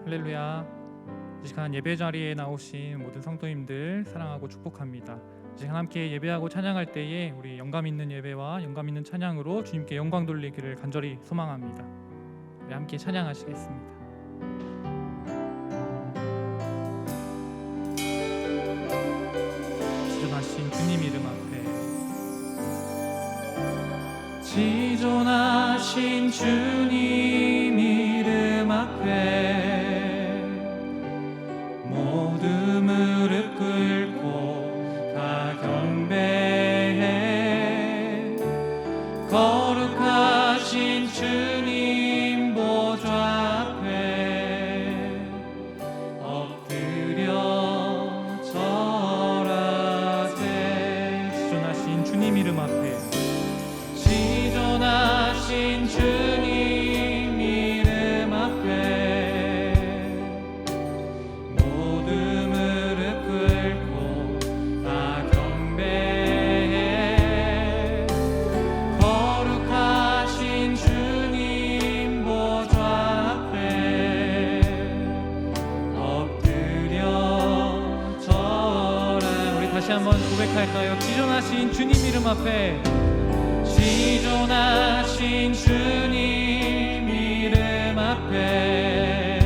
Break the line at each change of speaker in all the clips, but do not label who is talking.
할렐루야. 이 시간 예배 자리에 나오신 모든 성도님들 사랑하고 축복합니다. 이 시간 함께 예배하고 찬양할 때에 우리 영감 있는 예배와 영감 있는 찬양으로 주님께 영광 돌리기를 간절히 소망합니다. 우리 함께 찬양하시겠습니다. 지존하신 주님 이름 앞에, 지존하신 주님 이름 앞에 모두 무릎 꿇고 다 경배해. 거룩하신 주님 보좌 앞에 엎드려 절하세. 지존하신 주님 이름 앞에, 지존하신 주님 이름 앞에 모두 무릎 꿇고 다 경배해. 거룩하신 주님 보좌 앞에 엎드려 절하. 우리 다시 한번 고백할까요? 지존하신 주님 이름 앞에, 지존하신 주님 이름 앞에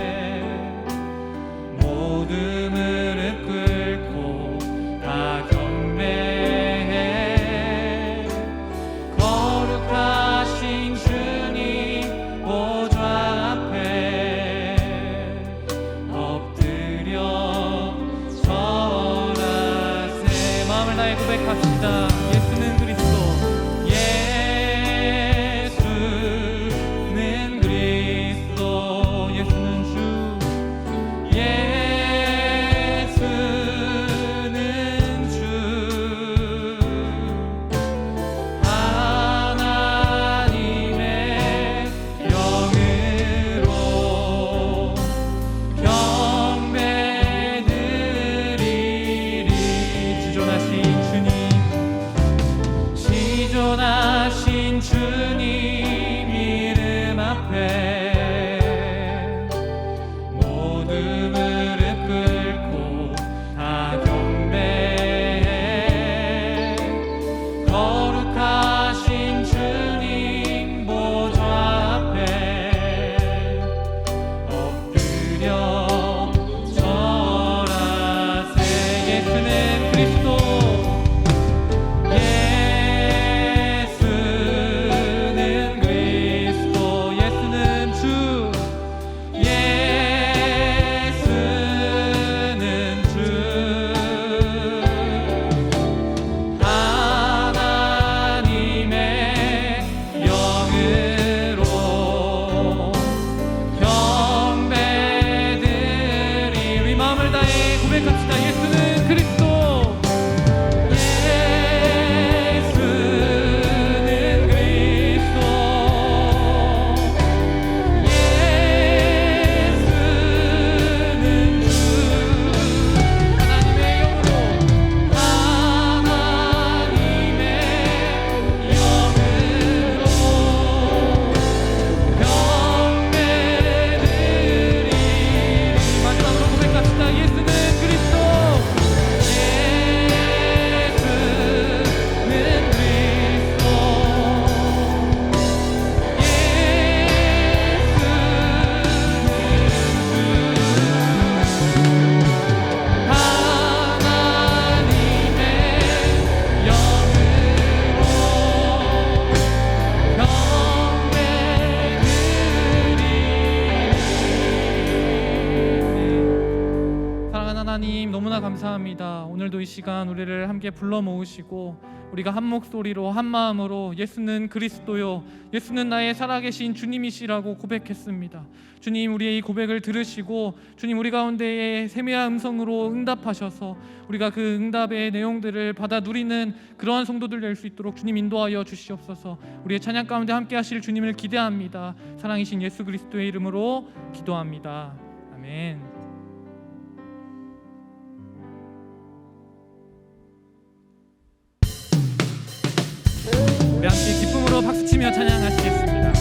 모두 무릎 꿇고 다 경배해. 거룩하신 주님 보좌 앞에 엎드려 절하세. 마음을 다해 고백합시다. 예수는 그리스도, 감사합니다. 오늘도 이 시간 우리를 함께 불러 모으시고 우리가 한 목소리로 한 마음으로 예수는 그리스도요, 예수는 나의 살아계신 주님이시라고 고백했습니다. 주님, 우리의 이 고백을 들으시고 주님, 우리 가운데에 세미한 음성으로 응답하셔서 우리가 그 응답의 내용들을 받아 누리는 그러한 성도들 될 수 있도록 주님 인도하여 주시옵소서. 우리의 찬양 가운데 함께 하실 주님을 기대합니다. 사랑이신 예수 그리스도의 이름으로 기도합니다. 아멘. 우리 함께 기쁨으로 박수치며 찬양하시겠습니다.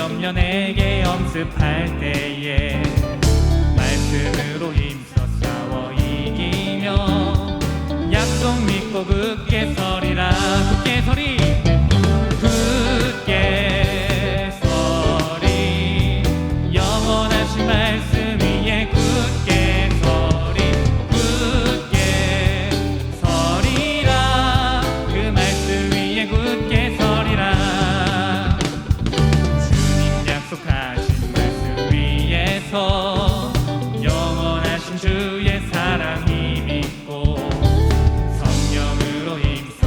염려 내게 엄습할 때에 말씀으로 힘써 싸워 이기며 약속 믿고 굳게 서리라. 굳게 서리 굳게 서리 영원하신 말씀 위에 굳게 서리 굳게 서리라. 그 말씀 위에 굳게 서리라. 주님 약속하신 말씀 위에서 영원하신 주의 사랑 힘입고 성령으로 힘써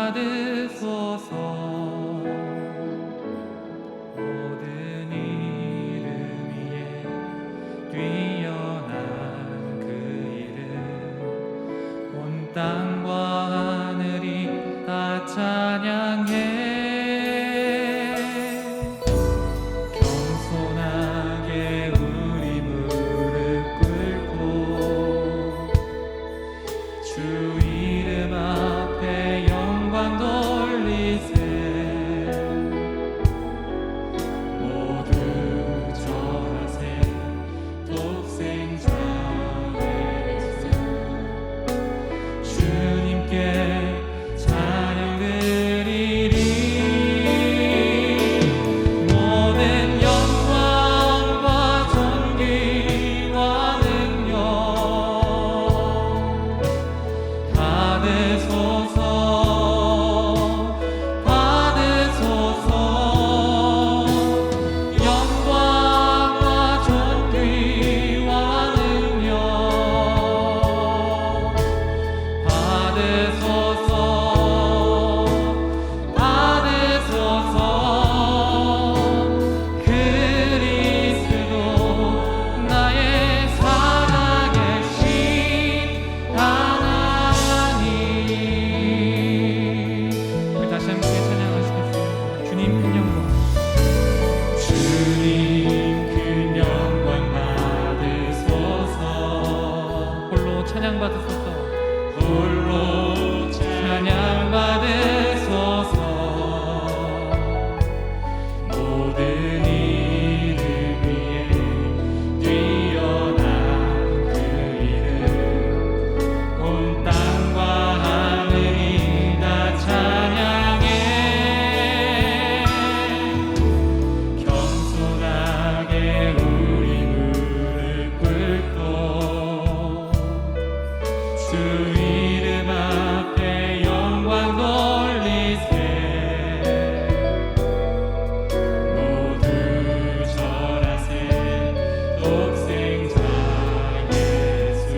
받으소서. 모든 이름 위에 뛰어난 그 이름, 온 땅과 하늘이 다 찬양해. 겸손하게 우리 무릎 꿇고 주 이름 앞에 영광 돌리세. 모두 절하세. 독생자 예수 주님께 찬양 드리리. 모든 영광과 존귀와 능력 받으소서. 받으소서. 영광과 존귀와 능력 받으소서. 받으소서. 그리스도 나의 살아계신 하나님. 우리 다시 함께 찬양하시겠습니다. 주님 큰 영광. 주님 큰 영광 받으소서. 홀로 찬양 받으소서. 홀로 찬양 받으소서. 모든 이름 위에 뛰어난 그 이름, 온 땅과 하늘이 다 찬양해. 겸손하게 우리 무릎 꿇고 주 이름 앞에 영광 돌리세. 모두 절하세. 독생자 예수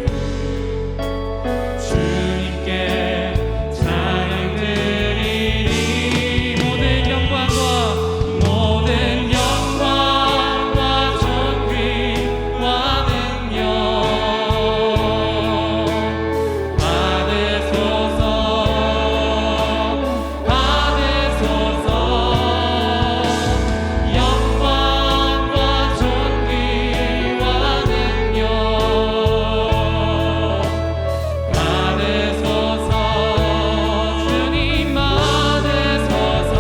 주님께 찬양 드리리. 모든 영광과 존귀와 능력 받으소서. 받으소서. 영광과 존귀와 능력 받으소서. 주님 받으소서.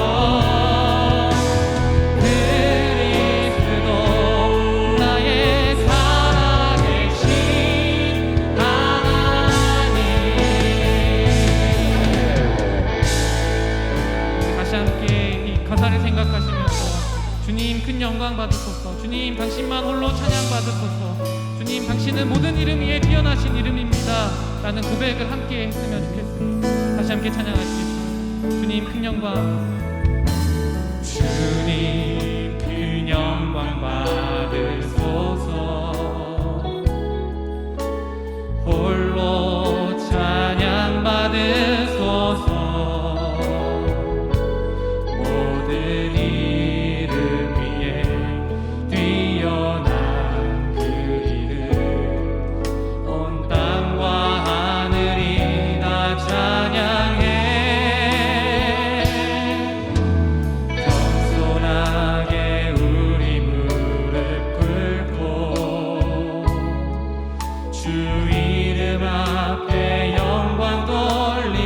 그리스도 나의 살아계신 하나님. 다시 함께 이 가사를 생각하시면서 주님 큰 영광 받으소서. 주님 당신만 홀로 찬양 받으소서. 주님 당신은 모든 이름 위에 뛰어나신 이름입니다 라는 고백을 함께 했으면 좋겠습니다. 다시 함께 찬양하시겠습니다. 주님 큰 영광. 주님 큰 영광 받으소서. 홀로 찬양 받으소서. 모든 이름 위에 뛰어난 그 이름, 온 땅과 하늘이 다 찬양해. 겸손하게 우리 무릎 꿇고 주 이름 앞에 영광 돌리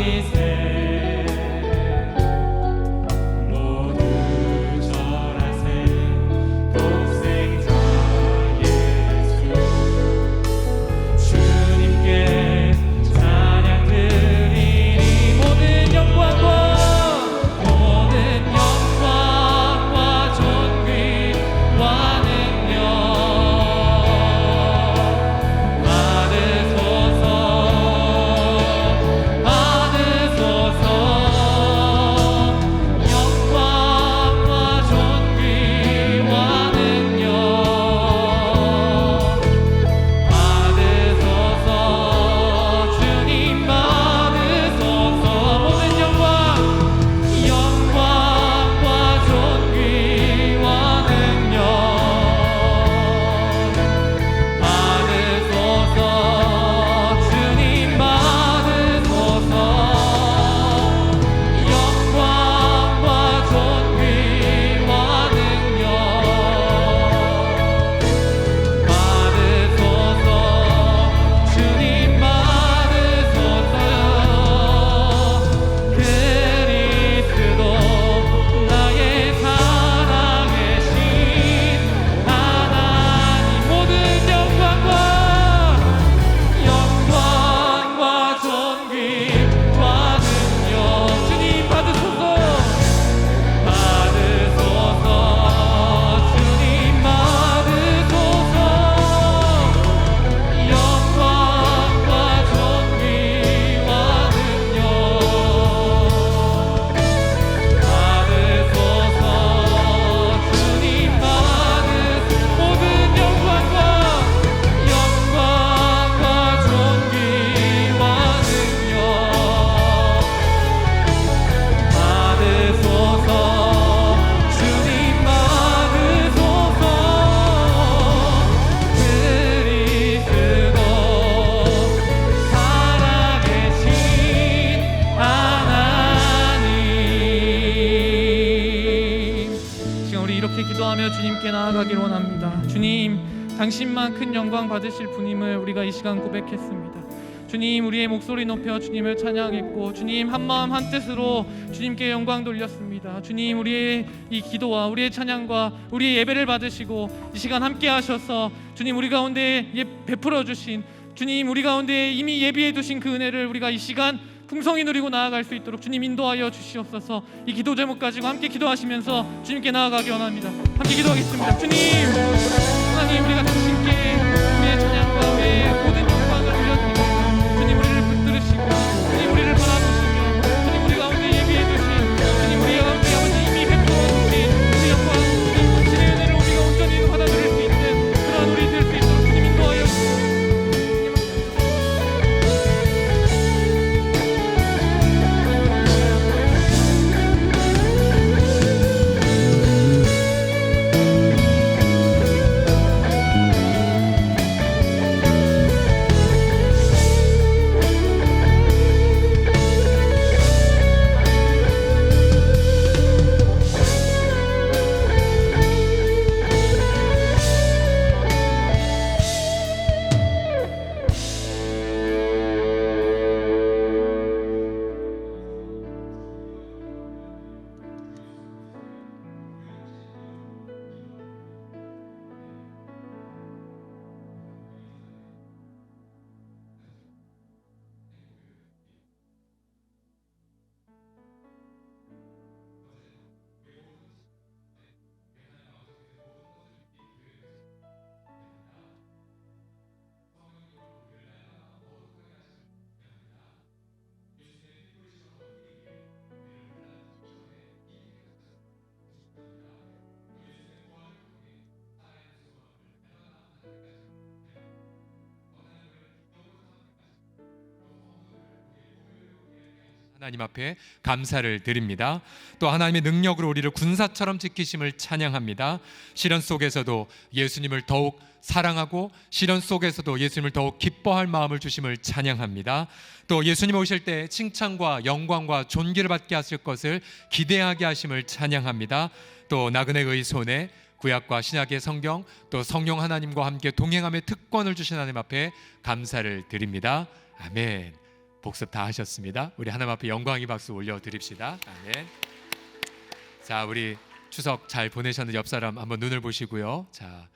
주님께 나아가길 원합니다. 주님, 당신만 큰 영광 받으실 분임을 우리가 이 시간 고백했습니다. 주님, 우리의 목소리 높여 주님을 찬양했고, 주님 한마음 한뜻으로 주님께 영광 돌렸습니다. 주님, 우리의 이 기도와 우리의 찬양과 우리의 예배를 받으시고 이 시간 함께 하셔서 주님, 우리 가운데 베풀어 주신 주님, 우리 가운데 이미 예비해 두신 그 은혜를 우리가 이 시간 풍성히 누리고 나아갈 수 있도록 주님 인도하여 주시옵소서. 이 기도 제목 가지고 함께 기도하시면서 주님께 나아가기 원합니다. 함께 기도하겠습니다. 주님, 하나님, 우리가 당신께 우리의 찬양과 우리의 모든 영광을 돌려드립니다. 주님, 우리를 붙들으시고 주님, 우리를 바라보시며 주님, 우리 가운데 예비해 두신 주님, 우리 가운데 아버지 이미 베풀어 주신 그 영광, 주님, 당신의 은혜를 우리가 온전히 받아들일 수 있는 그러한 우리 될 수 있도록 주님 인도하여 주시옵소서.
하나님 앞에 감사를 드립니다. 또 하나님의 능력으로 우리를 군사처럼 지키심을 찬양합니다. 시련 속에서도 예수님을 더욱 사랑하고 시련 속에서도 예수님을 더욱 기뻐할 마음을 주심을 찬양합니다. 또 예수님 오실 때 칭찬과 영광과 존귀를 받게 하실 것을 기대하게 하심을 찬양합니다. 또 나그네의 손에 구약과 신약의 성경, 또 성령 하나님과 함께 동행함의 특권을 주신 하나님 앞에 감사를 드립니다. 아멘. 복습 다 하셨습니다. 우리 하나님 앞에 영광의 박수 올려드립시다. 아멘. 자, 우리 추석 잘 보내셨는지 옆 사람 한번 눈을 보시고요. 자,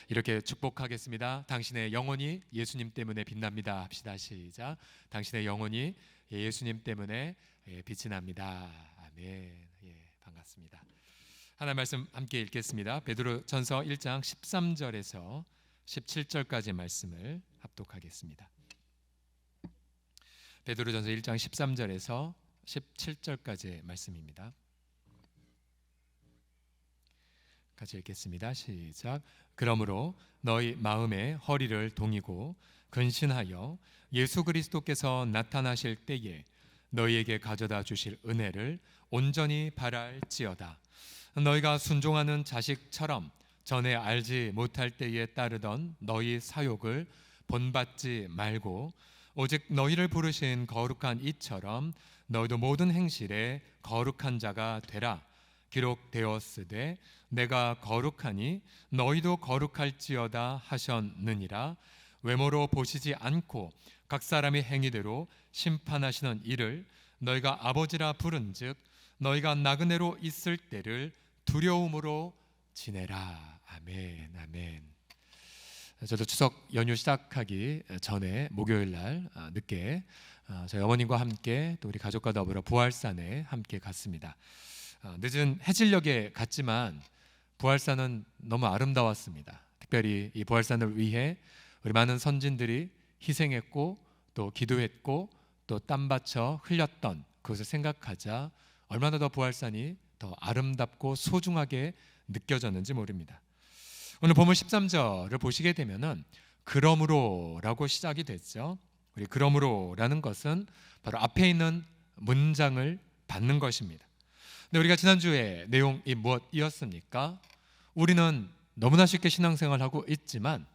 이렇게 축복하겠습니다. 당신의 영혼이 예수님 때문에 빛납니다. 합시다. 시작. 당신의 영혼이 예수님 때문에 빛이 납니다. 아멘. 예, 반갑습니다. 하나님 말씀 함께 읽겠습니다. 베드로전서 1장 13절에서 17절까지 말씀을 합독하겠습니다. 베드로전서 1장 13절에서 17절까지의 말씀입니다. 같이 읽겠습니다. 시작. 그러므로 너희 마음의 허리를 동이고 근신하여 예수 그리스도께서 나타나실 때에 너희에게 가져다 주실 은혜를 온전히 바랄지어다. 너희가 순종하는 자식처럼 전에 알지 못할 때에 따르던 너희 사욕을 본받지 말고 오직 너희를 부르신 거룩한 이처럼 너희도 모든 행실에 거룩한 자가 되라. 기록되었으되 내가 거룩하니 너희도 거룩할지어다 하셨느니라. 외모로 보시지 않고 각 사람의 행위대로 심판하시는 이를 너희가 아버지라 부른즉 너희가 나그네로 있을 때를 두려움으로 지내라. 아멘. 아멘. 저도 추석 연휴 시작하기 전에 목요일 날 늦게 저희 어머님과 함께 또 우리 가족과 더불어 부활산에 함께 갔습니다. 늦은 해질녘에 갔지만 부활산은 너무 아름다웠습니다. 특별히 이 부활산을 위해 우리 많은 선진들이 희생했고 또 기도했고 또 땀 바쳐 흘렸던 그것을 생각하자 얼마나 더 부활산이 더 아름답고 소중하게 느껴졌는지 모릅니다. 오늘 본문 13절을 보시게 되면은 그러므로라고 시작이 됐죠. 우리 그러므로라는 것은 바로 앞에 있는 문장을 받는 것입니다. 근데 우리가 지난주에 내용이 무엇이었습니까? 우리는 너무나 쉽게 신앙생활하고 있지만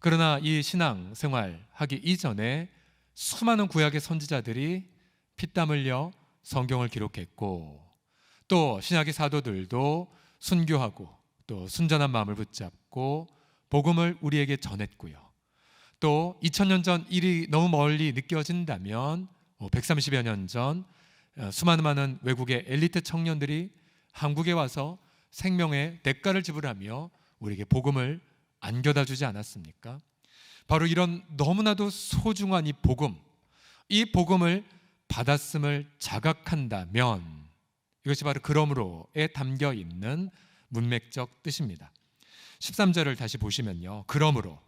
그러나 이 신앙생활 하기 이전에 수많은 구약의 선지자들이 피땀 흘려 성경을 기록했고 또 신약의 사도들도 순교하고 또 순전한 마음을 붙잡고 복음을 우리에게 전했고요. 또 2000년 전 일이 너무 멀리 느껴진다면 130여 년 전 수많은 많은 외국의 엘리트 청년들이 한국에 와서 생명의 대가를 지불하며 우리에게 복음을 안겨다 주지 않았습니까? 바로 이런 너무나도 소중한 이 복음을 받았음을 자각한다면 이것이 바로 그러므로에 담겨 있는 문맥적 뜻입니다. 13절을 다시 보시면요, 그러므로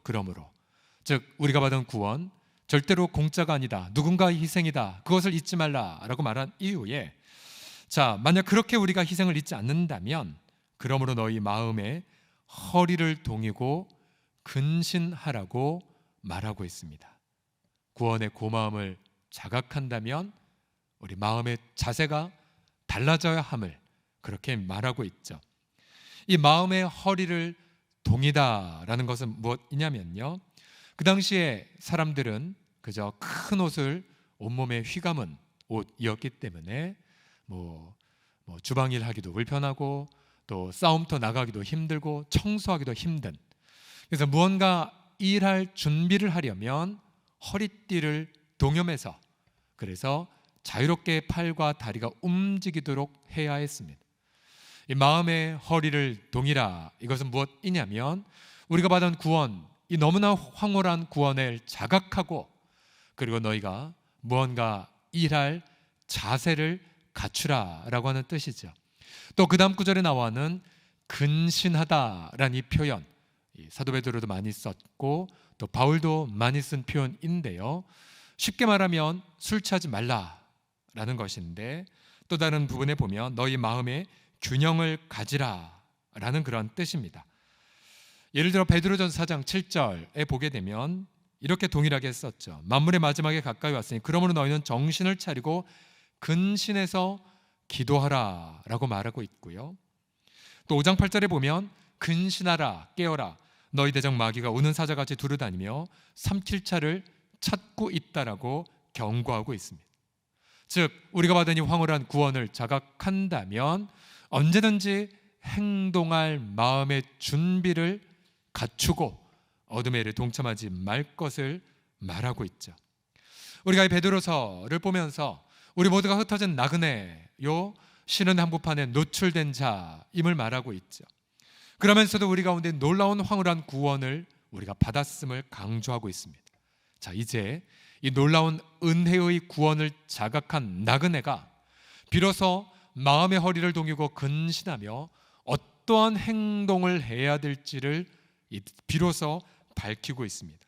즉 우리가 받은 구원 절대로 공짜가 아니다, 누군가의 희생이다, 그것을 잊지 말라라고 말한 이후에, 자, 만약 그렇게 우리가 희생을 잊지 않는다면 그러므로 너희 마음에 허리를 동이고 근신하라고 말하고 있습니다. 구원의 고마움을 자각한다면 우리 마음의 자세가 달라져야 함을 그렇게 말하고 있죠. 이 마음의 허리를 동이다라는 것은 무엇이냐면요, 그 당시에 사람들은 그저 큰 옷을 온몸에 휘감은 옷이었기 때문에 주방일 하기도 불편하고 또 싸움터 나가기도 힘들고 청소하기도 힘든, 그래서 무언가 일할 준비를 하려면 허리띠를 동여매서, 그래서 자유롭게 팔과 다리가 움직이도록 해야 했습니다. 이 마음의 허리를 동이라, 이것은 무엇이냐면 우리가 받은 구원, 이 너무나 황홀한 구원을 자각하고 그리고 너희가 무언가 일할 자세를 갖추라라고 하는 뜻이죠. 또 그 다음 구절에 나와는 근신하다라는 이 표현, 사도 베드로도 많이 썼고 또 바울도 많이 쓴 표현인데요, 쉽게 말하면 술 취하지 말라라는 것인데, 또 다른 부분에 보면 너희 마음에 균형을 가지라라는 그런 뜻입니다. 예를 들어 베드로전서 4장 7절에 보게 되면 이렇게 동일하게 썼죠. 만물의 마지막에 가까이 왔으니 그러므로 너희는 정신을 차리고 근신해서 기도하라 라고 말하고 있고요. 또 5장 8절에 보면 근신하라, 깨어라, 너희 대적 마귀가 우는 사자같이 두루다니며 삼킬 차를 찾고 있다라고 경고하고 있습니다. 즉 우리가 받은 이 황홀한 구원을 자각한다면 언제든지 행동할 마음의 준비를 갖추고 어둠의 일에 동참하지 말 것을 말하고 있죠. 우리가 이 베드로서를 보면서 우리 모두가 흩어진 나그네요, 신은 한복판에 노출된 자임을 말하고 있죠. 그러면서도 우리 가운데 놀라운 황홀한 구원을 우리가 받았음을 강조하고 있습니다. 자, 이제 이 놀라운 은혜의 구원을 자각한 나그네가 비로소 마음의 허리를 동이고 근신하며 어떠한 행동을 해야 될지를 비로소 밝히고 있습니다.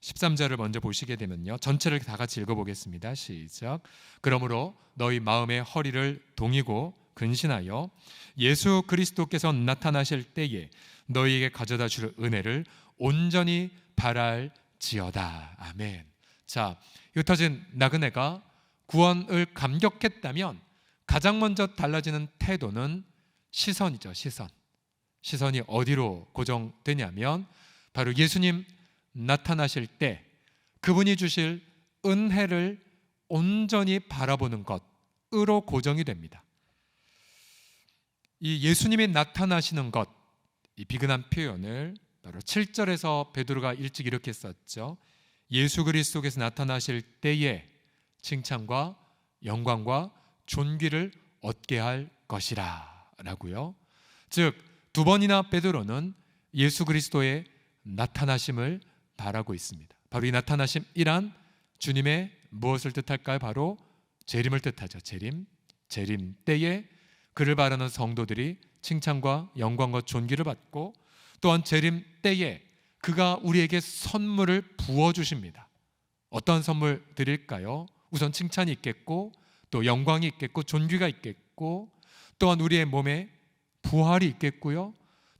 13절을 먼저 보시게 되면요, 전체를 다 같이 읽어보겠습니다. 시작. 그러므로 너희 마음의 허리를 동이고 근신하여 예수 그리스도께서 나타나실 때에 너희에게 가져다 줄 은혜를 온전히 바랄지어다. 아멘. 자, 흩어진 나그네가 구원을 감격했다면 가장 먼저 달라지는 태도는 시선이죠. 시선이 어디로 고정되냐면 바로 예수님 나타나실 때 그분이 주실 은혜를 온전히 바라보는 것으로 고정이 됩니다. 이 예수님이 나타나시는 것, 이 비근한 표현을 바로 7절에서 베드로가 일찍 이렇게 썼죠. 예수 그리스도께서 나타나실 때에 칭찬과 영광과 존귀를 얻게 할 것이라 라고요. 즉 두 번이나 베드로는 예수 그리스도의 나타나심을 바라고 있습니다. 바로 이 나타나심이란 주님의 무엇을 뜻할까요? 바로 재림을 뜻하죠. 재림 때에 그를 바라는 성도들이 칭찬과 영광과 존귀를 받고, 또한 재림 때에 그가 우리에게 선물을 부어주십니다. 어떤 선물 드릴까요? 우선 칭찬이 있겠고 또 영광이 있겠고 존귀가 있겠고, 또한 우리의 몸에 부활이 있겠고요,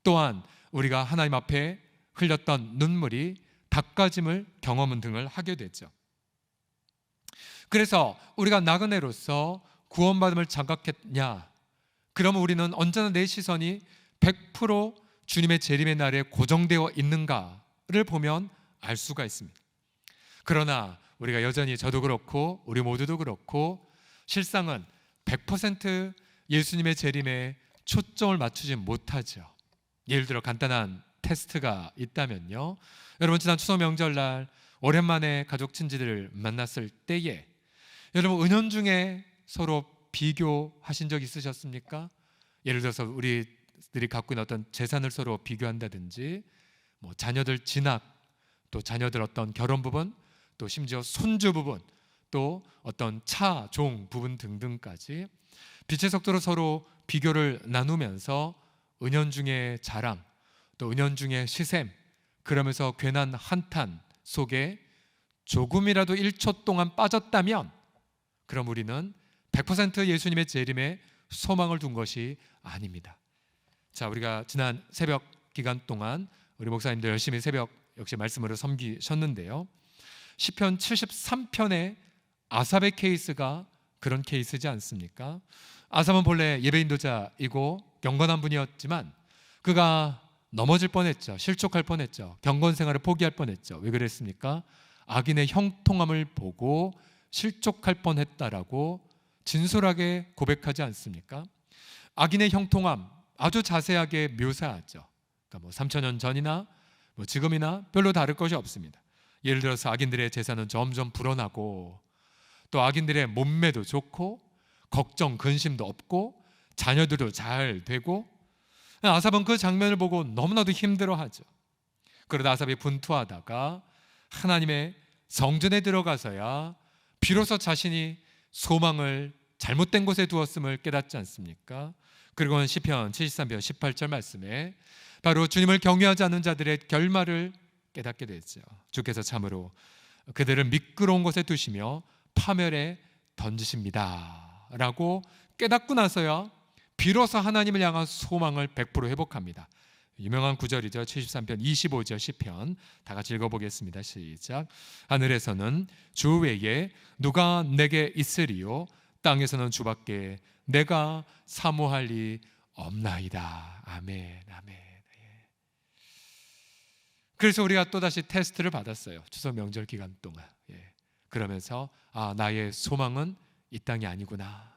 또한 우리가 하나님 앞에 흘렸던 눈물이 닦아짐을 경험은 등을 하게 되죠. 그래서 우리가 나그네로서 구원받음을 자각했냐? 그러면 우리는 언제나 내 시선이 100% 주님의 재림의 날에 고정되어 있는가를 보면 알 수가 있습니다. 그러나 우리가 여전히 저도 그렇고 우리 모두도 그렇고 실상은 100% 예수님의 재림에 초점을 맞추지 못하죠. 예를 들어 간단한 테스트가 있다면요, 여러분 지난 추석 명절날 오랜만에 가족 친지들을 만났을 때에 여러분 은연중에 서로 비교하신 적 있으셨습니까? 예를 들어서 우리들이 갖고 있는 어떤 재산을 서로 비교한다든지, 뭐 자녀들 진학, 또 자녀들 어떤 결혼 부분, 또 심지어 손주 부분, 또 어떤 차, 종 부분 등등까지 빛의 속도로 서로 비교를 나누면서 은연중의 자랑, 또 은연중의 시샘, 그러면서 괜한 한탄 속에 조금이라도 1초 동안 빠졌다면 그럼 우리는 100% 예수님의 재림에 소망을 둔 것이 아닙니다. 자, 우리가 지난 새벽 기간 동안 우리 목사님들 열심히 새벽 역시 말씀으로 섬기셨는데요, 시편 73편의 아삽의 케이스가 그런 케이스지 않습니까? 아삽은 본래 예배 인도자이고 경건한 분이었지만 그가 넘어질 뻔했죠. 실족할 뻔했죠. 경건 생활을 포기할 뻔했죠. 왜 그랬습니까? 악인의 형통함을 보고 실족할 뻔했다라고 진솔하게 고백하지 않습니까? 악인의 형통함 아주 자세하게 묘사하죠. 그러니까 뭐 3,000년 전이나 뭐 지금이나 별로 다를 것이 없습니다. 예를 들어서 악인들의 재산은 점점 불어나고, 또 악인들의 몸매도 좋고 걱정 근심도 없고 자녀들도 잘 되고, 아삽은 그 장면을 보고 너무나도 힘들어하죠. 그러다 아삽이 분투하다가 하나님의 성전에 들어가서야 비로소 자신이 소망을 잘못된 곳에 두었음을 깨닫지 않습니까? 그리고는 시편 73편 18절 말씀에 바로 주님을 경외하지 않는 자들의 결말을 깨닫게 되죠. 주께서 참으로 그들을 미끄러운 곳에 두시며 파멸에 던지십니다 라고 깨닫고 나서야 비로소 하나님을 향한 소망을 100% 회복합니다. 유명한 구절이죠. 73편 25절 시편 다 같이 읽어보겠습니다. 시작. 하늘에서는 주 외에 누가 내게 있으리요, 땅에서는 주밖에 내가 사모할 리 없나이다. 아멘. 아멘. 그래서 우리가 또다시 테스트를 받았어요. 추석 명절 기간 동안. 그러면서 나의 소망은 이 땅이 아니구나.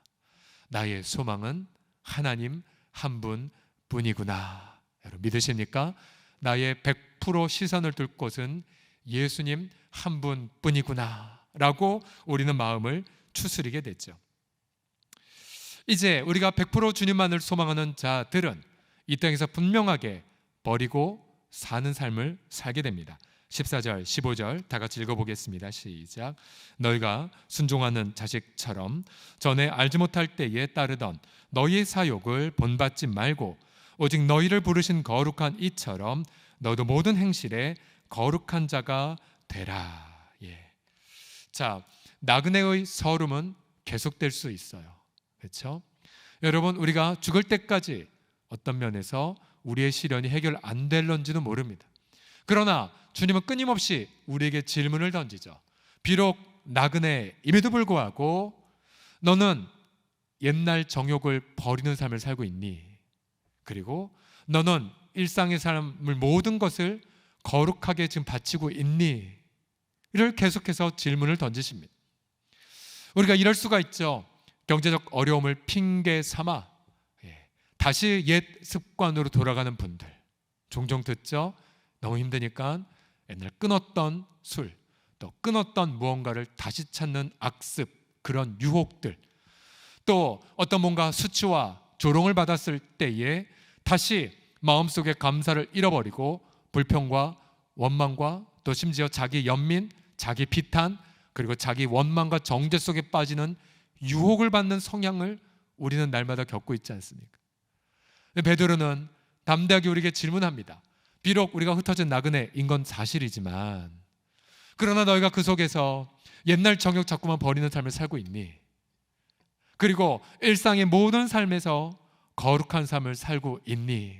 나의 소망은 하나님 한 분뿐이구나. 여러분 믿으십니까? 나의 100% 시선을 둘 곳은 예수님 한 분뿐이구나 라고 우리는 마음을 추스리게 됐죠. 이제 우리가 100% 주님만을 소망하는 자들은 이 땅에서 분명하게 버리고 사는 삶을 살게 됩니다. 14절 15절 다 같이 읽어보겠습니다. 시작. 너희가 순종하는 자식처럼 전에 알지 못할 때에 따르던 너희의 사욕을 본받지 말고 오직 너희를 부르신 거룩한 이처럼 너도 모든 행실에 거룩한 자가 되라. 자, 나그네의 서름은 계속될 수 있어요. 그렇죠? 여러분, 우리가 죽을 때까지 어떤 면에서 우리의 시련이 해결 안 될런지는 모릅니다. 그러나 주님은 끊임없이 우리에게 질문을 던지죠. 비록 나그네임에도 불구하고 너는 옛날 정욕을 버리는 삶을 살고 있니? 그리고 너는 일상의 삶을 모든 것을 거룩하게 지금 바치고 있니? 이를 계속해서 질문을 던지십니다. 우리가 이럴 수가 있죠. 경제적 어려움을 핑계 삼아 다시 옛 습관으로 돌아가는 분들 종종 듣죠. 너무 힘드니까 옛날 끊었던 술, 또 끊었던 무언가를 다시 찾는 악습, 그런 유혹들, 또 어떤 뭔가 수치와 조롱을 받았을 때에 다시 마음속에 감사를 잃어버리고 불평과 원망과 또 심지어 자기 연민, 자기 비탄, 그리고 자기 원망과 정죄 속에 빠지는 유혹을 받는 성향을 우리는 날마다 겪고 있지 않습니까? 베드로는 담대하게 우리에게 질문합니다. 비록 우리가 흩어진 나그네인 건 사실이지만 그러나 너희가 그 속에서 옛날 정욕 자꾸만 버리는 삶을 살고 있니? 그리고 일상의 모든 삶에서 거룩한 삶을 살고 있니?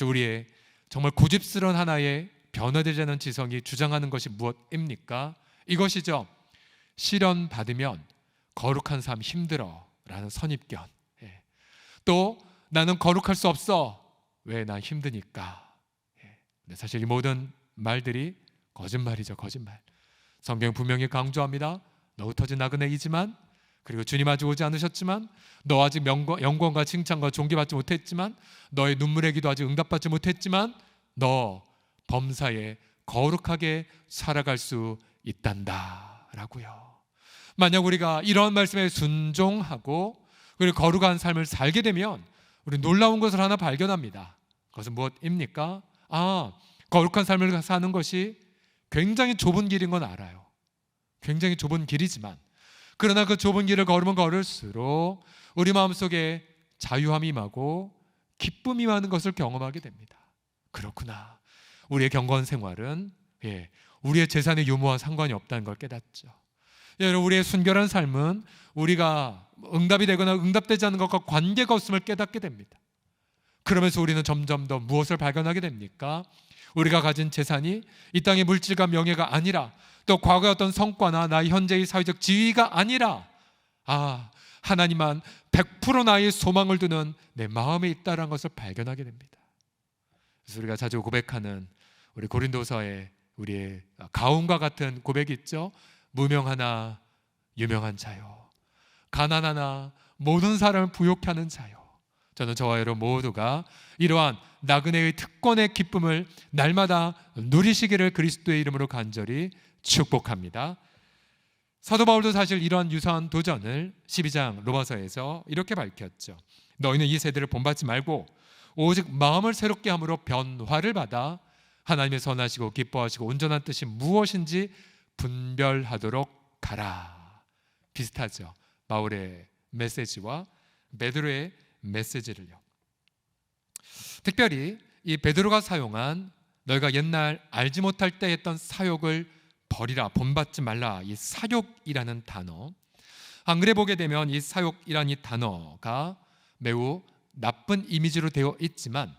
우리의 정말 고집스러운 하나의 변화되지 않은 지성이 주장하는 것이 무엇입니까? 이것이죠. 시련 받으면 거룩한 삶 힘들어 라는 선입견. 또 나는 거룩할 수 없어. 왜? 나 힘드니까. 근데 사실 이 모든 말들이 거짓말이죠. 거짓말. 성경 분명히 강조합니다. 너 흩어진 나그네이지만 그리고 주님 아직 오지 않으셨지만, 너 아직 영광과 칭찬과 존귀받지 못했지만, 너의 눈물의 기도 아직 응답받지 못했지만, 너 범사에 거룩하게 살아갈 수 있단다 라고요. 만약 우리가 이런 말씀에 순종하고 그리고 거룩한 삶을 살게 되면 우리 놀라운 것을 하나 발견합니다. 그것은 무엇입니까? 거룩한 삶을 사는 것이 굉장히 좁은 길인 건 알아요. 굉장히 좁은 길이지만, 그러나 그 좁은 길을 걸으면 걸을수록 우리 마음속에 자유함이 임하고 기쁨이 임하는 것을 경험하게 됩니다. 그렇구나, 우리의 경건 생활은 우리의 재산의 유무와 상관이 없다는 걸 깨닫죠. 여러분, 우리의 순결한 삶은 우리가 응답이 되거나 응답되지 않는 것과 관계가 없음을 깨닫게 됩니다. 그러면서 우리는 점점 더 무엇을 발견하게 됩니까? 우리가 가진 재산이 이 땅의 물질과 명예가 아니라, 또 과거의 어떤 성과나 나의 현재의 사회적 지위가 아니라, 하나님만 100% 나의 소망을 두는 내 마음에 있다는 것을 발견하게 됩니다. 그래서 우리가 자주 고백하는 우리 고린도서의 우리의 가움과 같은 고백이 있죠. 무명하나 유명한 자요, 가난하나 모든 사람을 부욕케 하는 자요. 저는 저와 여러분 모두가 이러한 나그네의 특권의 기쁨을 날마다 누리시기를 그리스도의 이름으로 간절히 축복합니다. 사도 바울도 사실 이러한 유사한 도전을 12장 로마서에서 이렇게 밝혔죠. 너희는 이 세대를 본받지 말고 오직 마음을 새롭게 함으로 변화를 받아 하나님의 선하시고 기뻐하시고 온전한 뜻이 무엇인지 분별하도록 가라. 비슷하죠. 바울의 메시지와 베드로의 메시지를요. 특별히 이 베드로가 사용한 너희가 옛날 알지 못할 때 했던 사욕을 버리라, 본받지 말라, 이 사욕이라는 단어, 한글에 보게 되면 이 사욕이라는 이 단어가 매우 나쁜 이미지로 되어 있지만,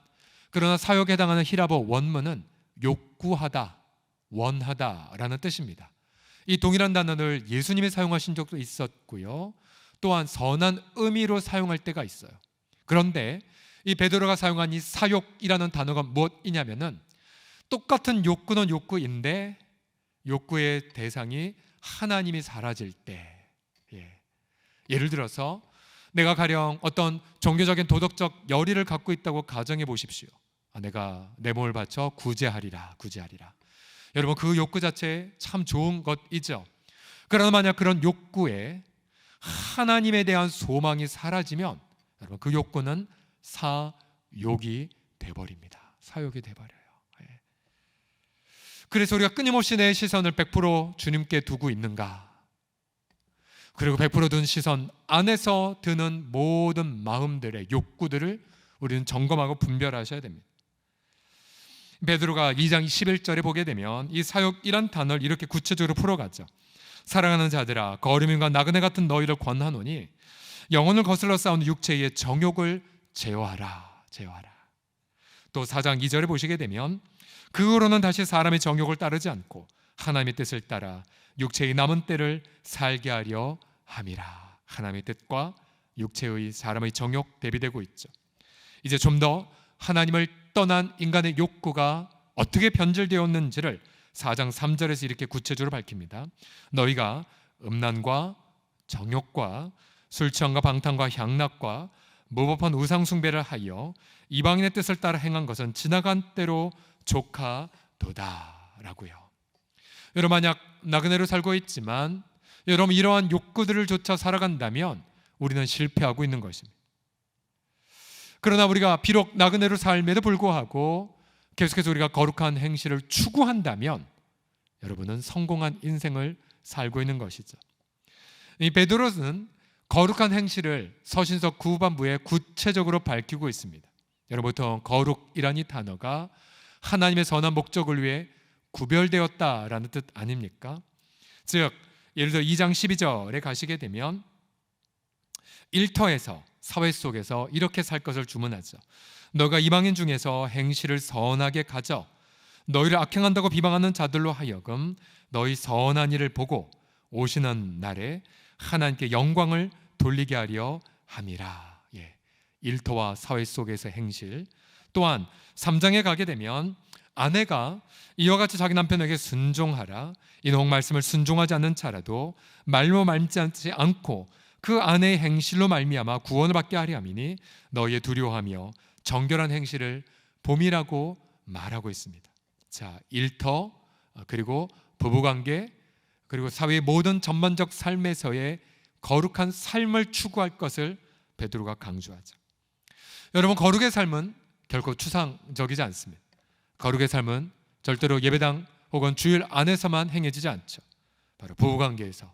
그러나 사욕에 해당하는 히라보 원문은 욕구하다, 원하다라는 뜻입니다. 이 동일한 단어를 예수님이 사용하신 적도 있었고요, 또한 선한 의미로 사용할 때가 있어요. 그런데 이 베드로가 사용한 이 사욕이라는 단어가 무엇이냐면은, 똑같은 욕구는 욕구인데 욕구의 대상이 하나님이 사라질 때, 예를 들어서 내가 가령 어떤 종교적인 도덕적 열의를 갖고 있다고 가정해 보십시오. 내가 내 몸을 바쳐 구제하리라. 여러분, 그 욕구 자체 참 좋은 것이죠. 그러나 만약 그런 욕구에 하나님에 대한 소망이 사라지면 여러분, 그 욕구는 사욕이 돼버립니다. 사욕이 돼버려요. 그래서 우리가 끊임없이 내 시선을 100% 주님께 두고 있는가, 그리고 100% 둔 시선 안에서 드는 모든 마음들의 욕구들을 우리는 점검하고 분별하셔야 됩니다. 베드로가 2장 11절에 보게 되면 이 사욕이란 단어를 이렇게 구체적으로 풀어가죠. 사랑하는 자들아, 거류민과 나그네 같은 너희를 권하노니 영혼을 거슬러 싸우는 육체의 정욕을 제어하라. 또 4장 2절에 보시게 되면 그 후로는 다시 사람의 정욕을 따르지 않고 하나님의 뜻을 따라 육체의 남은 때를 살게 하려 함이라. 하나님의 뜻과 육체의 사람의 정욕 대비되고 있죠. 이제 좀 더 하나님을 떠난 인간의 욕구가 어떻게 변질되었는지를 4장 3절에서 이렇게 구체적으로 밝힙니다. 너희가 음란과 정욕과 술 취함과 방탕과 향락과 무법한 우상 숭배를 하여 이방인의 뜻을 따라 행한 것은 지나간 때로 조카도다라고요. 여러분, 만약 나그네로 살고 있지만 여러분 이러한 욕구들을 쫓아 살아간다면 우리는 실패하고 있는 것입니다. 그러나 우리가 비록 나그네로 삶에도 불구하고 계속해서 우리가 거룩한 행실을 추구한다면 여러분은 성공한 인생을 살고 있는 것이죠. 이 베드로는 거룩한 행실을 서신서 9반부에 구체적으로 밝히고 있습니다. 여러분, 보통 거룩이란 이 단어가 하나님의 선한 목적을 위해 구별되었다라는 뜻 아닙니까? 즉, 예를 들어 2장 12절에 가시게 되면 일터에서 사회 속에서 이렇게 살 것을 주문하죠. 너가 이방인 중에서 행실을 선하게 가져 너희를 악행한다고 비방하는 자들로 하여금 너희 선한 일을 보고 오시는 날에 하나님께 영광을 돌리게 하려 함이라. 일터와 사회 속에서 행실. 또한 3장에 가게 되면 아내가 이와 같이 자기 남편에게 순종하라. 이는 말씀을 순종하지 않는 자라도 말로 말미지 않고 그 안의 행실로 말미암아 구원을 받게 하려 함이니 너희의 두려워하며 정결한 행실을 봄이라고 말하고 있습니다. 자, 일터 그리고 부부관계 그리고 사회의 모든 전반적 삶에서의 거룩한 삶을 추구할 것을 베드로가 강조하죠. 여러분, 거룩의 삶은 결코 추상적이지 않습니다. 거룩의 삶은 절대로 예배당 혹은 주일 안에서만 행해지지 않죠. 바로 부부관계에서,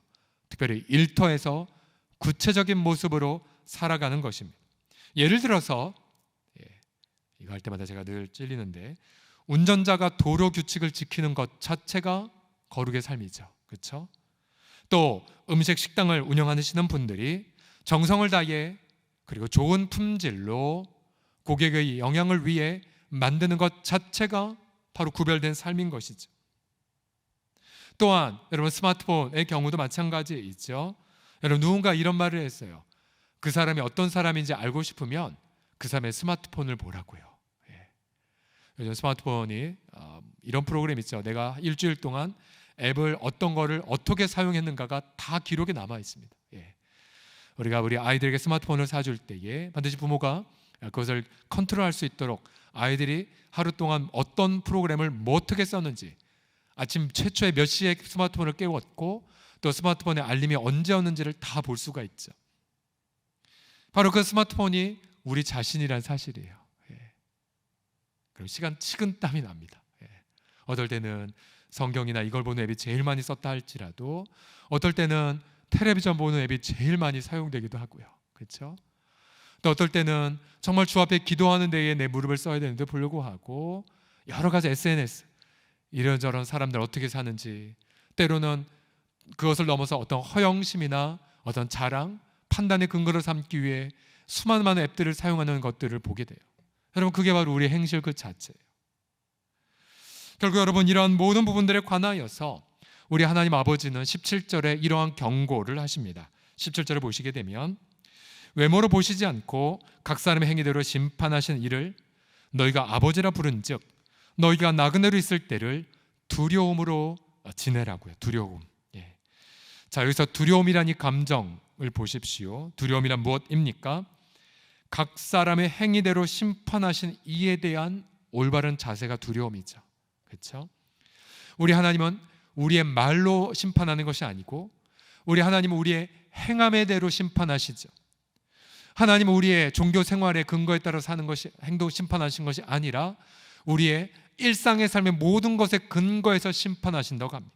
특별히 일터에서 구체적인 모습으로 살아가는 것입니다. 예를 들어서 이거 할 때마다 제가 늘 찔리는데, 운전자가 도로 규칙을 지키는 것 자체가 거룩의 삶이죠. 그렇죠? 또 음식 식당을 운영하시는 분들이 정성을 다해 그리고 좋은 품질로 고객의 영양을 위해 만드는 것 자체가 바로 구별된 삶인 것이죠. 또한 여러분, 스마트폰의 경우도 마찬가지이죠. 여러분, 누군가 이런 말을 했어요. 그 사람이 어떤 사람인지 알고 싶으면 그 사람의 스마트폰을 보라고요. 요즘 스마트폰이 이런 프로그램 있죠. 내가 일주일 동안 앱을 어떤 거를 어떻게 사용했는가가 다 기록에 남아 있습니다. 우리가 우리 아이들에게 스마트폰을 사줄 때에 반드시 부모가 그것을 컨트롤할 수 있도록 아이들이 하루 동안 어떤 프로그램을 뭐 어떻게 썼는지, 아침 최초에 몇 시에 스마트폰을 깨웠고 또 스마트폰의 알림이 언제였는지를 다 볼 수가 있죠. 바로 그 스마트폰이 우리 자신이란 사실이에요. 그리고 시간 식은땀이 납니다. 어떨 때는 성경이나 이걸 보는 앱이 제일 많이 썼다 할지라도 어떨 때는 텔레비전 보는 앱이 제일 많이 사용되기도 하고요. 그렇죠? 또 어떨 때는 정말 주 앞에 기도하는 데에 내 무릎을 써야 되는데 불구하고 여러 가지 SNS, 이런저런 사람들 어떻게 사는지, 때로는 그것을 넘어서 어떤 허영심이나 어떤 자랑, 판단의 근거를 삼기 위해 수많은 앱들을 사용하는 것들을 보게 돼요. 여러분, 그게 바로 우리의 행실 그 자체예요. 결국 여러분, 이러한 모든 부분들에 관하여서 우리 하나님 아버지는 17절에 이러한 경고를 하십니다. 17절을 보시게 되면, 외모로 보시지 않고 각 사람의 행위대로 심판하신 이를 너희가 아버지라 부른즉 너희가 나그네로 있을 때를 두려움으로 지내라고요. 두려움. 자, 여기서 두려움이라는 이 감정을 보십시오. 두려움이란 무엇입니까? 각 사람의 행위대로 심판하신 이에 대한 올바른 자세가 두려움이죠. 그렇죠? 우리 하나님은 우리의 말로 심판하는 것이 아니고 우리 하나님은 우리의 행함의 대로 심판하시죠. 하나님은 우리의 종교 생활의 근거에 따라 사는 것이, 행동 심판하신 것이 아니라 우리의 일상의 삶의 모든 것의 근거에서 심판하신다고 합니다.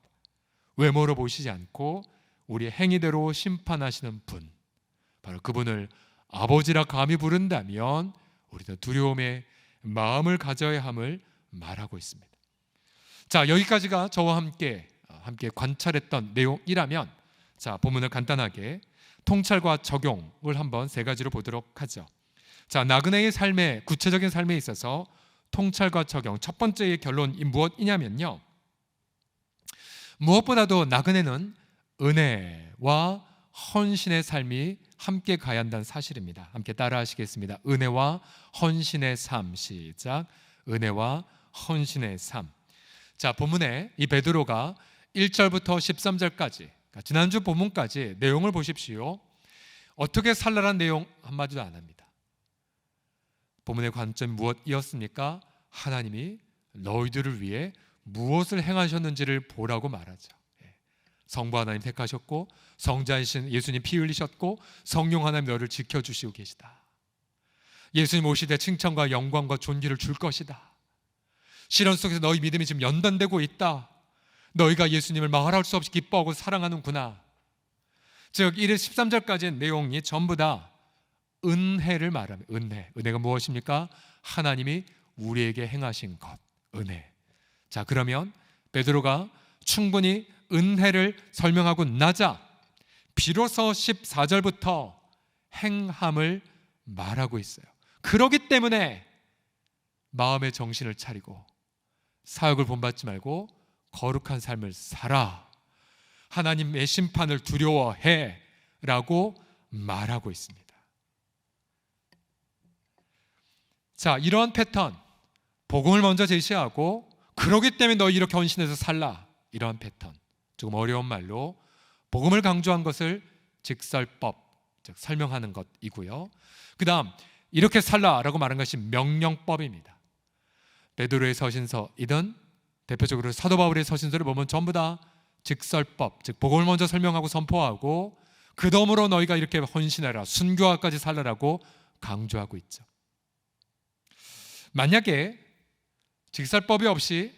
외모로 보시지 않고 우리의 행위대로 심판하시는 분, 바로 그분을 아버지라 감히 부른다면 우리도 두려움의 마음을 가져야 함을 말하고 있습니다. 자, 여기까지가 저와 함께 관찰했던 내용이라면, 자, 본문을 간단하게 통찰과 적용을 한번 세 가지로 보도록 하죠. 자, 나그네의 삶에, 구체적인 삶에 있어서 통찰과 적용, 첫 번째의 결론이 무엇이냐면요, 무엇보다도 나그네는 은혜와 헌신의 삶이 함께 가야 한다는 사실입니다. 함께 따라 하시겠습니다. 은혜와 헌신의 삶. 시작. 은혜와 헌신의 삶. 자, 본문에 이 베드로가 1절부터 13절까지, 그러니까 지난주 본문까지 내용을 보십시오. 어떻게 살라란 내용 한마디도 안 합니다. 본문의 관점이 무엇이었습니까? 하나님이 너희들을 위해 무엇을 행하셨는지를 보라고 말하죠. 성부 하나님 택하셨고 성자이신 예수님 피 흘리셨고 성령 하나님 너를 지켜주시고 계시다. 예수님 오실 때 칭찬과 영광과 존귀를 줄 것이다. 시련 속에서 너희 믿음이 지금 연단되고 있다. 너희가 예수님을 말할 수 없이 기뻐하고 사랑하는구나. 즉 1일 13절까지의 내용이 전부 다 은혜를 말합니다. 은혜가 무엇입니까? 하나님이 우리에게 행하신 것, 은혜. 자, 그러면 베드로가 충분히 은혜를 설명하고 나자 비로소 14절부터 행함을 말하고 있어요. 그렇기 때문에 마음의 정신을 차리고 사역을 본받지 말고 거룩한 삶을 살아, 하나님의 심판을 두려워해 라고 말하고 있습니다. 자, 이러한 패턴, 복음을 먼저 제시하고 그러기 때문에 너 이렇게 헌신해서 살라, 이러한 패턴, 조금 어려운 말로 복음을 강조한 것을 직설법, 즉 설명하는 것이고요. 그 다음 이렇게 살라라고 말한 것이 명령법입니다. 베드로의 서신서이든 대표적으로 사도 바울의 서신서를 보면 전부 다 직설법, 즉 복음을 먼저 설명하고 선포하고 그 덤으로 너희가 이렇게 헌신하라, 순교하까지 살라라고 강조하고 있죠. 만약에 직설법이 없이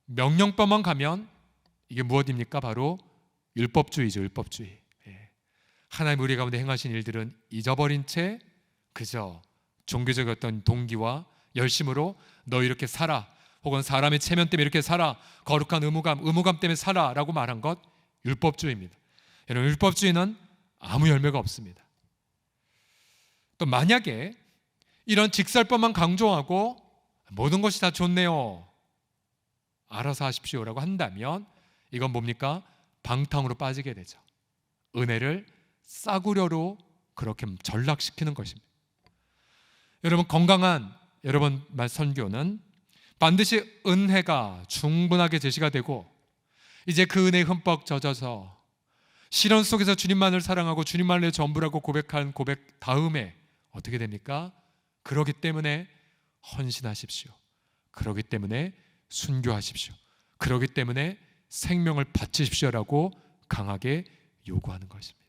명령법만 가면 이게 무엇입니까? 바로 율법주의죠. 율법주의. 하나님 우리 가운데 행하신 일들은 잊어버린 채 그저 종교적 어떤 동기와 열심으로 너 이렇게 살아, 혹은 사람의 체면 때문에 이렇게 살아, 거룩한 의무감 때문에 살아라고 말한 것 율법주의입니다. 여러분, 율법주의는 아무 열매가 없습니다. 또 만약에 이런 직설법만 강조하고 모든 것이 다 좋네요, 알아서 하십시오라고 한다면 이건 뭡니까? 방탕으로 빠지게 되죠. 은혜를 싸구려로 그렇게 전락시키는 것입니다. 여러분, 건강한 여러분 선교는 반드시 은혜가 충분하게 제시가 되고 이제 그 은혜에 흠뻑 젖어서 시련 속에서 주님만을 사랑하고 주님만을 전부라고 고백한 고백 다음에 어떻게 됩니까? 그러기 때문에 헌신하십시오. 그러기 때문에 순교하십시오. 그러기 때문에 생명을 바치십시오라고 강하게 요구하는 것입니다.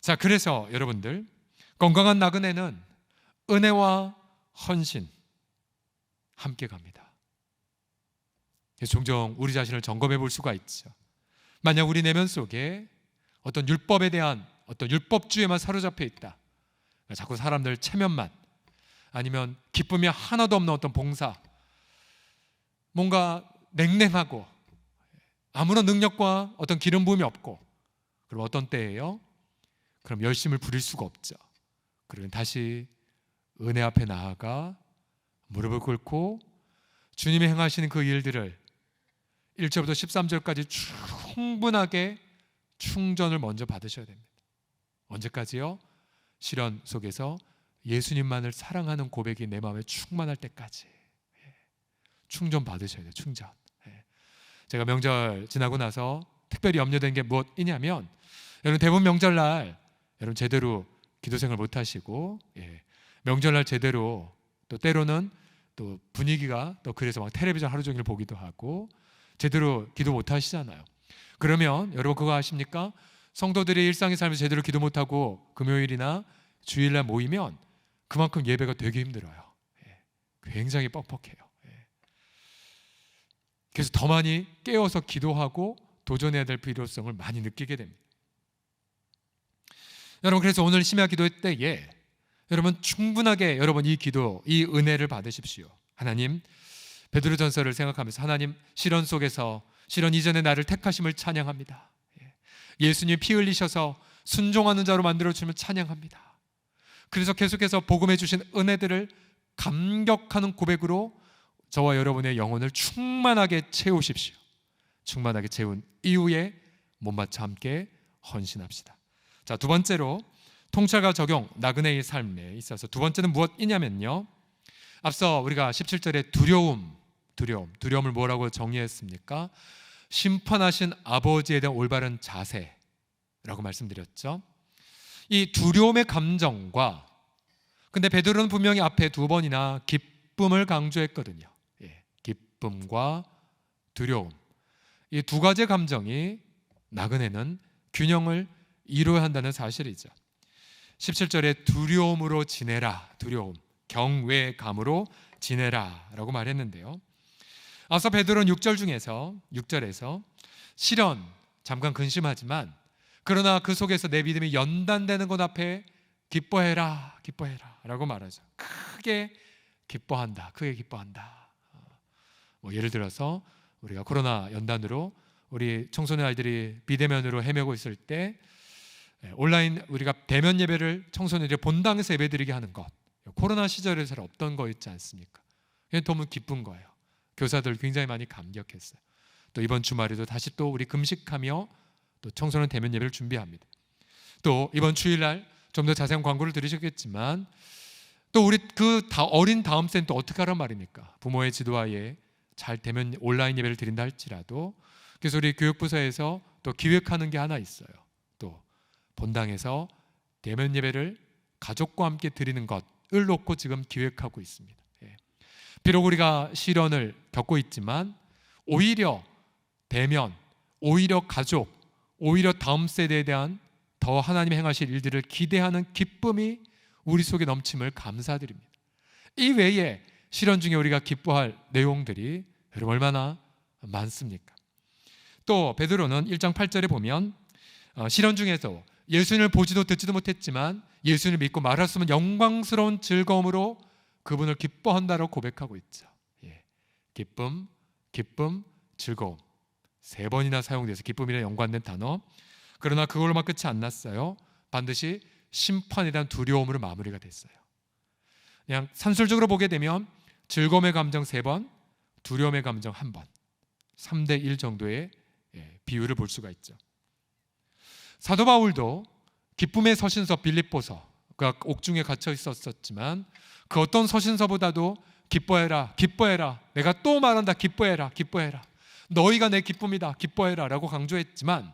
자, 그래서 여러분들, 건강한 나그네는 은혜와 헌신 함께 갑니다. 종종 우리 자신을 점검해 볼 수가 있죠. 만약 우리 내면 속에 어떤 율법에 대한 어떤 율법주의에만 사로잡혀 있다, 자꾸 사람들 체면만, 아니면 기쁨이 하나도 없는 어떤 봉사, 뭔가 냉랭하고 아무런 능력과 어떤 기름 부음이 없고, 그럼 어떤 때예요? 그럼 열심을 부릴 수가 없죠. 그러면 다시 은혜 앞에 나아가 무릎을 꿇고 주님이 행하시는 그 일들을 1절부터 13절까지 충분하게 충전을 먼저 받으셔야 됩니다. 언제까지요? 시련 속에서 예수님만을 사랑하는 고백이 내 마음에 충만할 때까지 충전 받으셔야 돼요. 충전. 제가 명절 지나고 나서 특별히 염려된 게 무엇이냐면, 여러분 대부분 명절날 여러분 제대로 기도생활 못 하시고, 명절날 제대로, 또 때로는 또 분위기가 또 그래서 막 텔레비전 하루 종일 보기도 하고 제대로 기도 못 하시잖아요. 그러면 여러분 그거 아십니까? 성도들이 일상의 삶에서 제대로 기도 못 하고 금요일이나 주일날 모이면 그만큼 예배가 되게 힘들어요. 굉장히 뻑뻑해요. 그래서 더 많이 깨어서 기도하고 도전해야 될 필요성을 많이 느끼게 됩니다. 여러분, 그래서 오늘 심야 기도 때에 여러분 충분하게 여러분 이 기도, 이 은혜를 받으십시오. 하나님, 베드로전서를 생각하면서 하나님, 시련 속에서 시련 이전에 나를 택하심을 찬양합니다. 예수님 피 흘리셔서 순종하는 자로 만들어주시면 찬양합니다. 그래서 계속해서 복음해 주신 은혜들을 감격하는 고백으로 저와 여러분의 영혼을 충만하게 채우십시오. 충만하게 채운 이후에 몸바쳐 함께 헌신합시다. 자, 두 번째로 통찰과 적용, 나그네의 삶에 있어서 두 번째는 무엇이냐면요, 앞서 우리가 17절에 두려움을 뭐라고 정의했습니까? 심판하신 아버지에 대한 올바른 자세라고 말씀드렸죠. 이 두려움의 감정과, 근데 베드로는 분명히 앞에 두 번이나 기쁨을 강조했거든요. 기쁨과 두려움, 이 두 가지 감정이 나그네는 균형을 이루어야 한다는 사실이죠. 17절에 두려움으로 지내라, 두려움, 경외감으로 지내라 라고 말했는데요, 앞서 베드로는 6절에서 시련, 잠깐 근심하지만 그러나 그 속에서 내 믿음이 연단되는 것 앞에 기뻐해라 라고 말하죠. 크게 기뻐한다. 예를 들어서 우리가 코로나 연단으로 우리 청소년 아이들이 비대면으로 헤매고 있을 때 온라인 우리가 대면 예배를 청소년들이 본당에서 예배드리게 하는 것, 코로나 시절에 잘 없던 거 있지 않습니까? 너무 기쁜 거예요. 교사들 굉장히 많이 감격했어요. 또 이번 주말에도 다시 또 우리 금식하며 또 청소년 대면 예배를 준비합니다. 또 이번 주일날 좀 더 자세한 광고를 들으셨겠지만 또 우리 그 어린 다음 세는 또 어떻게 하란 말입니까? 부모의 지도하에 잘 대면 온라인 예배를 드린다 할지라도, 그래서 우리 교육부서에서 또 기획하는 게 하나 있어요. 또 본당에서 대면 예배를 가족과 함께 드리는 것을 놓고 지금 기획하고 있습니다. 비록 우리가 시련을 겪고 있지만 오히려 대면, 오히려 가족, 오히려 다음 세대에 대한 더 하나님이 행하실 일들을 기대하는 기쁨이 우리 속에 넘침을 감사드립니다. 이 외에 시련 중에 우리가 기뻐할 내용들이 여러분 얼마나 많습니까? 또 베드로는 1장 8절에 보면 시련 중에서 예수님을 보지도 듣지도 못했지만 예수님을 믿고 말할 수 없는 영광스러운 즐거움으로 그분을 기뻐한다고 고백하고 있죠. 기쁨, 기쁨, 즐거움 3번이나 사용돼서 기쁨이라는 연관된 단어. 그러나 그걸로만 끝이 안 났어요. 반드시 심판에 대한 두려움으로 마무리가 됐어요. 그냥 산술적으로 보게 되면 즐거움의 감정 3번, 두려움의 감정 1번, 3대 1 정도의 비율을 볼 수가 있죠. 사도 바울도 기쁨의 서신서 빌립보서가 옥중에 갇혀 있었지만 그 어떤 서신서보다도 기뻐해라, 기뻐해라, 내가 또 말한다, 기뻐해라, 기뻐해라, 너희가 내 기쁨이다, 기뻐해라 라고 강조했지만,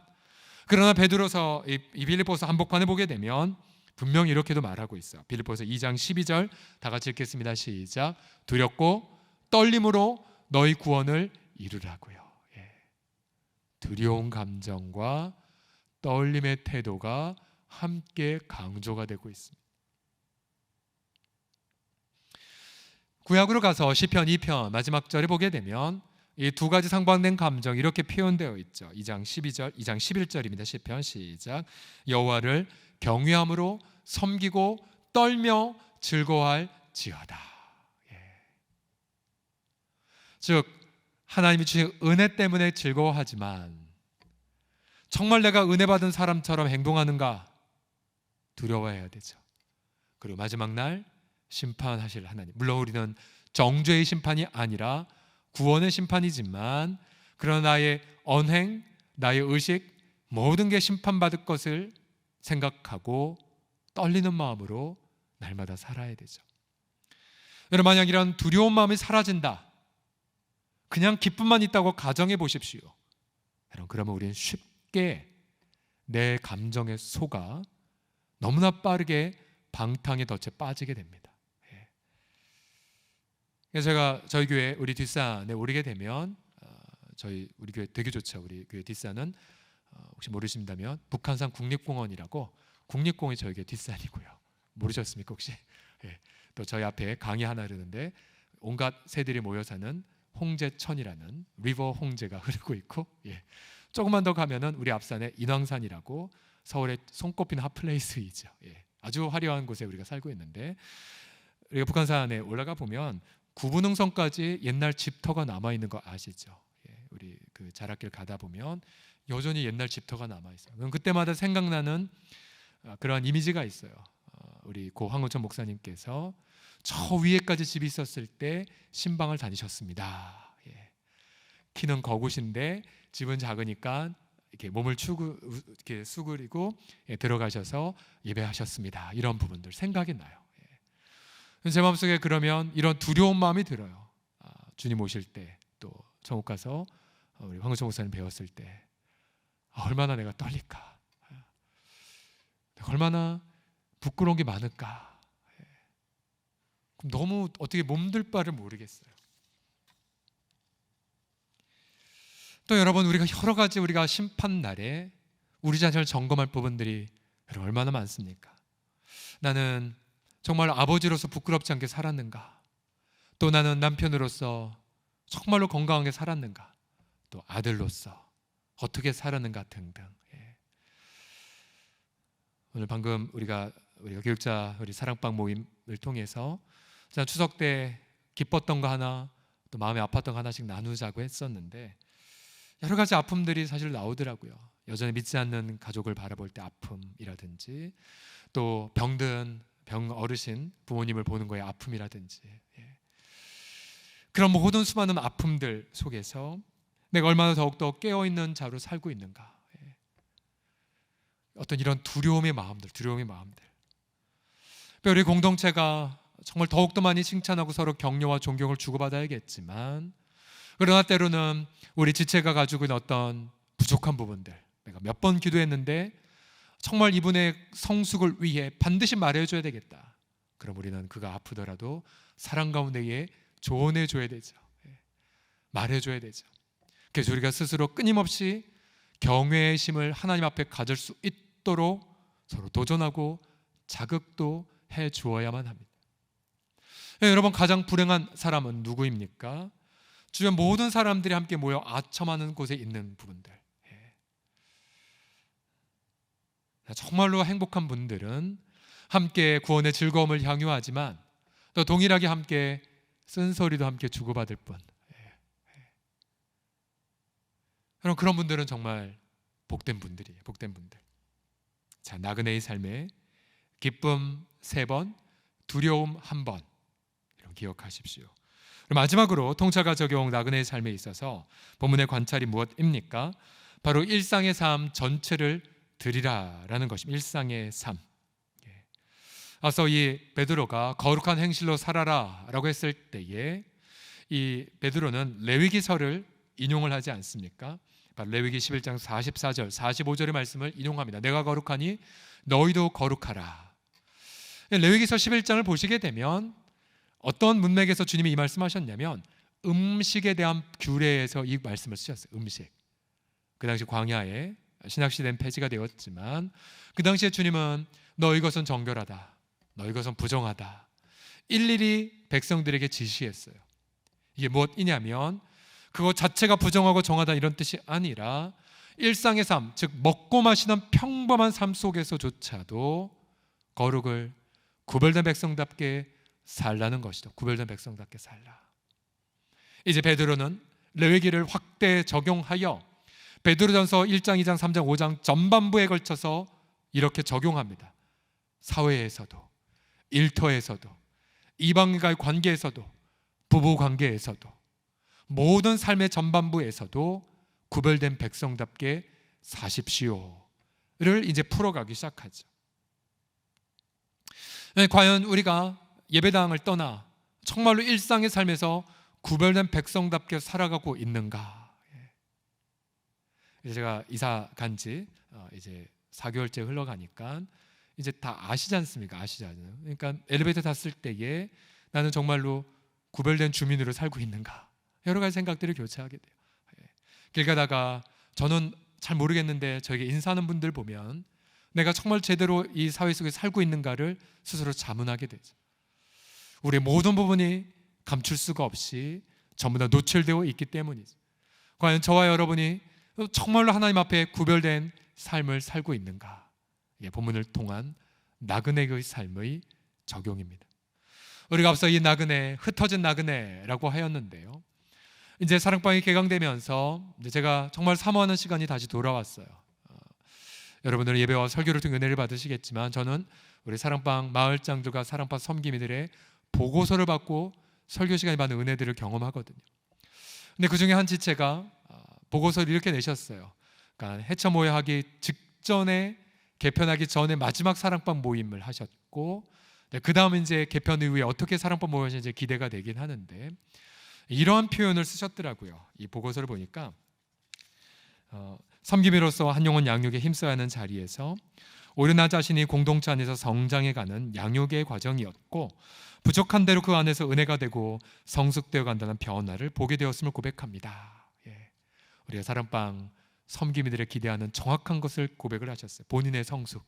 그러나 베드로서 이 빌립보서 한복판에 보게 되면 분명히 이렇게도 말하고 있어요. 빌립보서 2장 12절 다 같이 읽겠습니다. 시작. 두렵고 떨림으로 너희 구원을 이루라고요. 두려운 감정과 떨림의 태도가 함께 강조가 되고 있습니다. 구약으로 가서 시편 2편 마지막 절에 보게 되면 이 2가지 상반된 감정 이렇게 표현되어 있죠. 2장 12절, 2장 11절입니다. 시편 시작. 여호와를 경외함으로 섬기고 떨며 즐거워할지어다. 즉 하나님이 주신 은혜 때문에 즐거워하지만 정말 내가 은혜 받은 사람처럼 행동하는가 두려워해야 되죠. 그리고 마지막 날 심판하실 하나님, 물론 우리는 정죄의 심판이 아니라 구원의 심판이지만 그러나 나의 언행, 나의 의식 모든 게 심판받을 것을 생각하고 떨리는 마음으로 날마다 살아야 되죠. 여러분, 만약 이런 두려운 마음이 사라진다, 그냥 기쁨만 있다고 가정해 보십시오. 여러분, 그러면 우리는 쉽게 내 감정에 속아 너무나 빠르게 방탕의 덫에 빠지게 됩니다. 그래서 제가 저희 교회 우리 뒷산에 오르게 되면 우리 교회 되게 좋죠. 우리 교회 뒷산은 혹시 모르신다면 북한산 국립공원이라고, 국립공원이 저희 교회 뒷산이고요. 모르셨습니까 혹시? 또 저희 앞에 강이 하나 흐르는데 온갖 새들이 모여 사는 홍제천이라는 리버 홍제가 흐르고 있고, 조금만 더 가면은 우리 앞산에 인왕산이라고 서울의 손꼽히는 핫플레이스이죠. 아주 화려한 곳에 우리가 살고 있는데, 우리가 북한산에 올라가 보면 구분흥선까지 옛날 집터가 남아 있는 거 아시죠? 우리 그 자락길 가다 보면 여전히 옛날 집터가 남아 있어요. 그럼 그때마다 생각나는 그러한 이미지가 있어요. 우리 고 황우천 목사님께서 저 위에까지 집이 있었을 때 신방을 다니셨습니다. 키는 거구신데 집은 작으니까 이렇게 몸을 이렇게 수그리고 들어가셔서 예배하셨습니다. 이런 부분들 생각이 나요. 제 마음속에 그러면 이런 두려운 마음이 들어요. 주님 오실 때, 또 천국 가서 우리 황우천 목사님 배웠을 때 얼마나 내가 떨릴까, 얼마나 부끄러운 게 많을까. 너무 어떻게 몸둘 바를 모르겠어요. 또 여러분, 우리가 여러 가지 우리가 심판날에 우리 자신을 점검할 부분들이 얼마나 많습니까? 나는 정말 아버지로서 부끄럽지 않게 살았는가? 또 나는 남편으로서 정말로 건강하게 살았는가? 또 아들로서 어떻게 살았는가 등등. 오늘 방금 우리가 교육자 우리 사랑방 모임을 통해서 추석 때 기뻤던 거 하나, 또 마음에 아팠던 거 하나씩 나누자고 했었는데 여러 가지 아픔들이 사실 나오더라고요. 여전히 믿지 않는 가족을 바라볼 때 아픔이라든지, 또 병든 어르신 부모님을 보는 거에 아픔이라든지, 그런 모든 수많은 아픔들 속에서 내가 얼마나 더욱더 깨어있는 자로 살고 있는가. 어떤 이런 두려움의 마음들. 우리 공동체가 정말 더욱더 많이 칭찬하고 서로 격려와 존경을 주고받아야겠지만, 그러나 때로는 우리 지체가 가지고 있는 어떤 부족한 부분들, 내가 몇 번 기도했는데 정말 이분의 성숙을 위해 반드시 말해줘야 되겠다. 그럼 우리는 그가 아프더라도 사랑 가운데에 조언해줘야 되죠. 말해줘야 되죠. 그래서 우리가 스스로 끊임없이 경외의 심을 하나님 앞에 가질 수 있도록 서로 도전하고 자극도 해 주어야만 합니다. 여러분, 가장 불행한 사람은 누구입니까? 주변 모든 사람들이 함께 모여 아첨하는 곳에 있는 부분들. 정말로 행복한 분들은 함께 구원의 즐거움을 향유하지만 또 동일하게 함께 쓴소리도 함께 주고받을 뿐. 그럼 그런 분들은 정말 복된 분들이에요. 복된 분들. 자, 나그네의 삶에 기쁨 3번, 두려움 1번. 이런 기억하십시오. 그럼 마지막으로 통찰과 적용 나그네의 삶에 있어서 본문의 관찰이 무엇입니까? 바로 일상의 삶 전체를 드리라라는 것입니다. 일상의 삶. 앞서 이 베드로가 거룩한 행실로 살아라라고 했을 때에 이 베드로는 레위기서를 인용을 하지 않습니까? 레위기 11장 44절, 45절의 말씀을 인용합니다. 내가 거룩하니 너희도 거룩하라. 레위기서 11장을 보시게 되면 어떤 문맥에서 주님이 이 말씀하셨냐면 음식에 대한 규례에서 이 말씀을 쓰셨어요. 음식. 그 당시 광야에 신약시대는 폐지가 되었지만 그 당시에 주님은 너희 것은 정결하다, 너희 것은 부정하다, 일일이 백성들에게 지시했어요. 이게 무엇이냐면 그것 자체가 부정하고 정하다 이런 뜻이 아니라 일상의 삶, 즉 먹고 마시는 평범한 삶 속에서조차도 거룩을 구별된 백성답게 살라는 것이죠. 구별된 백성답게 살라. 이제 베드로는 레위기를 확대 적용하여 베드로전서 1장, 2장, 3장, 5장 전반부에 걸쳐서 이렇게 적용합니다. 사회에서도, 일터에서도, 이방인과의 관계에서도, 부부 관계에서도, 모든 삶의 전반부에서도 구별된 백성답게 사십시오를 이제 풀어가기 시작하죠. 과연 우리가 예배당을 떠나 정말로 일상의 삶에서 구별된 백성답게 살아가고 있는가? 이제 제가 이사 간지 이제 4개월째 흘러가니까 이제 다 아시지 않습니까? 아시잖아요. 그러니까 엘리베이터 탔을 때에 나는 정말로 구별된 주민으로 살고 있는가? 여러 가지 생각들을 교체하게 돼요. 길 가다가 저는 잘 모르겠는데 저에게 인사하는 분들 보면 내가 정말 제대로 이 사회 속에 살고 있는가를 스스로 자문하게 되죠. 우리의 모든 부분이 감출 수가 없이 전부 다 노출되어 있기 때문이죠. 과연 저와 여러분이 정말로 하나님 앞에 구별된 삶을 살고 있는가? 이게 본문을 통한 나그네의 삶의 적용입니다. 우리가 앞서 이 나그네, 흩어진 나그네라고 하였는데요. 이제 사랑방이 개강되면서 이제 제가 정말 사모하는 시간이 다시 돌아왔어요. 여러분들은 예배와 설교를 통해 은혜를 받으시겠지만 저는 우리 사랑방 마을장들과 사랑방 섬김이들의 보고서를 받고 설교 시간에 받는 은혜들을 경험하거든요. 근데 그 중에 한 지체가 보고서를 이렇게 내셨어요. 그러니까 해처 모여하기 직전에 개편하기 전에 마지막 사랑방 모임을 하셨고 그 다음 이제 개편 이후에 어떻게 사랑방 모임이 이제 기대가 되긴 하는데 이러한 표현을 쓰셨더라고요. 이 보고서를 보니까 섬김이로서 한 영혼 양육에 힘써야 하는 자리에서 오히려 나 자신이 공동체 안에서 성장해가는 양육의 과정이었고 부족한 대로 그 안에서 은혜가 되고 성숙되어 간다는 변화를 보게 되었음을 고백합니다. 우리가 사랑방 섬김이들의 기대하는 정확한 것을 고백을 하셨어요. 본인의 성숙.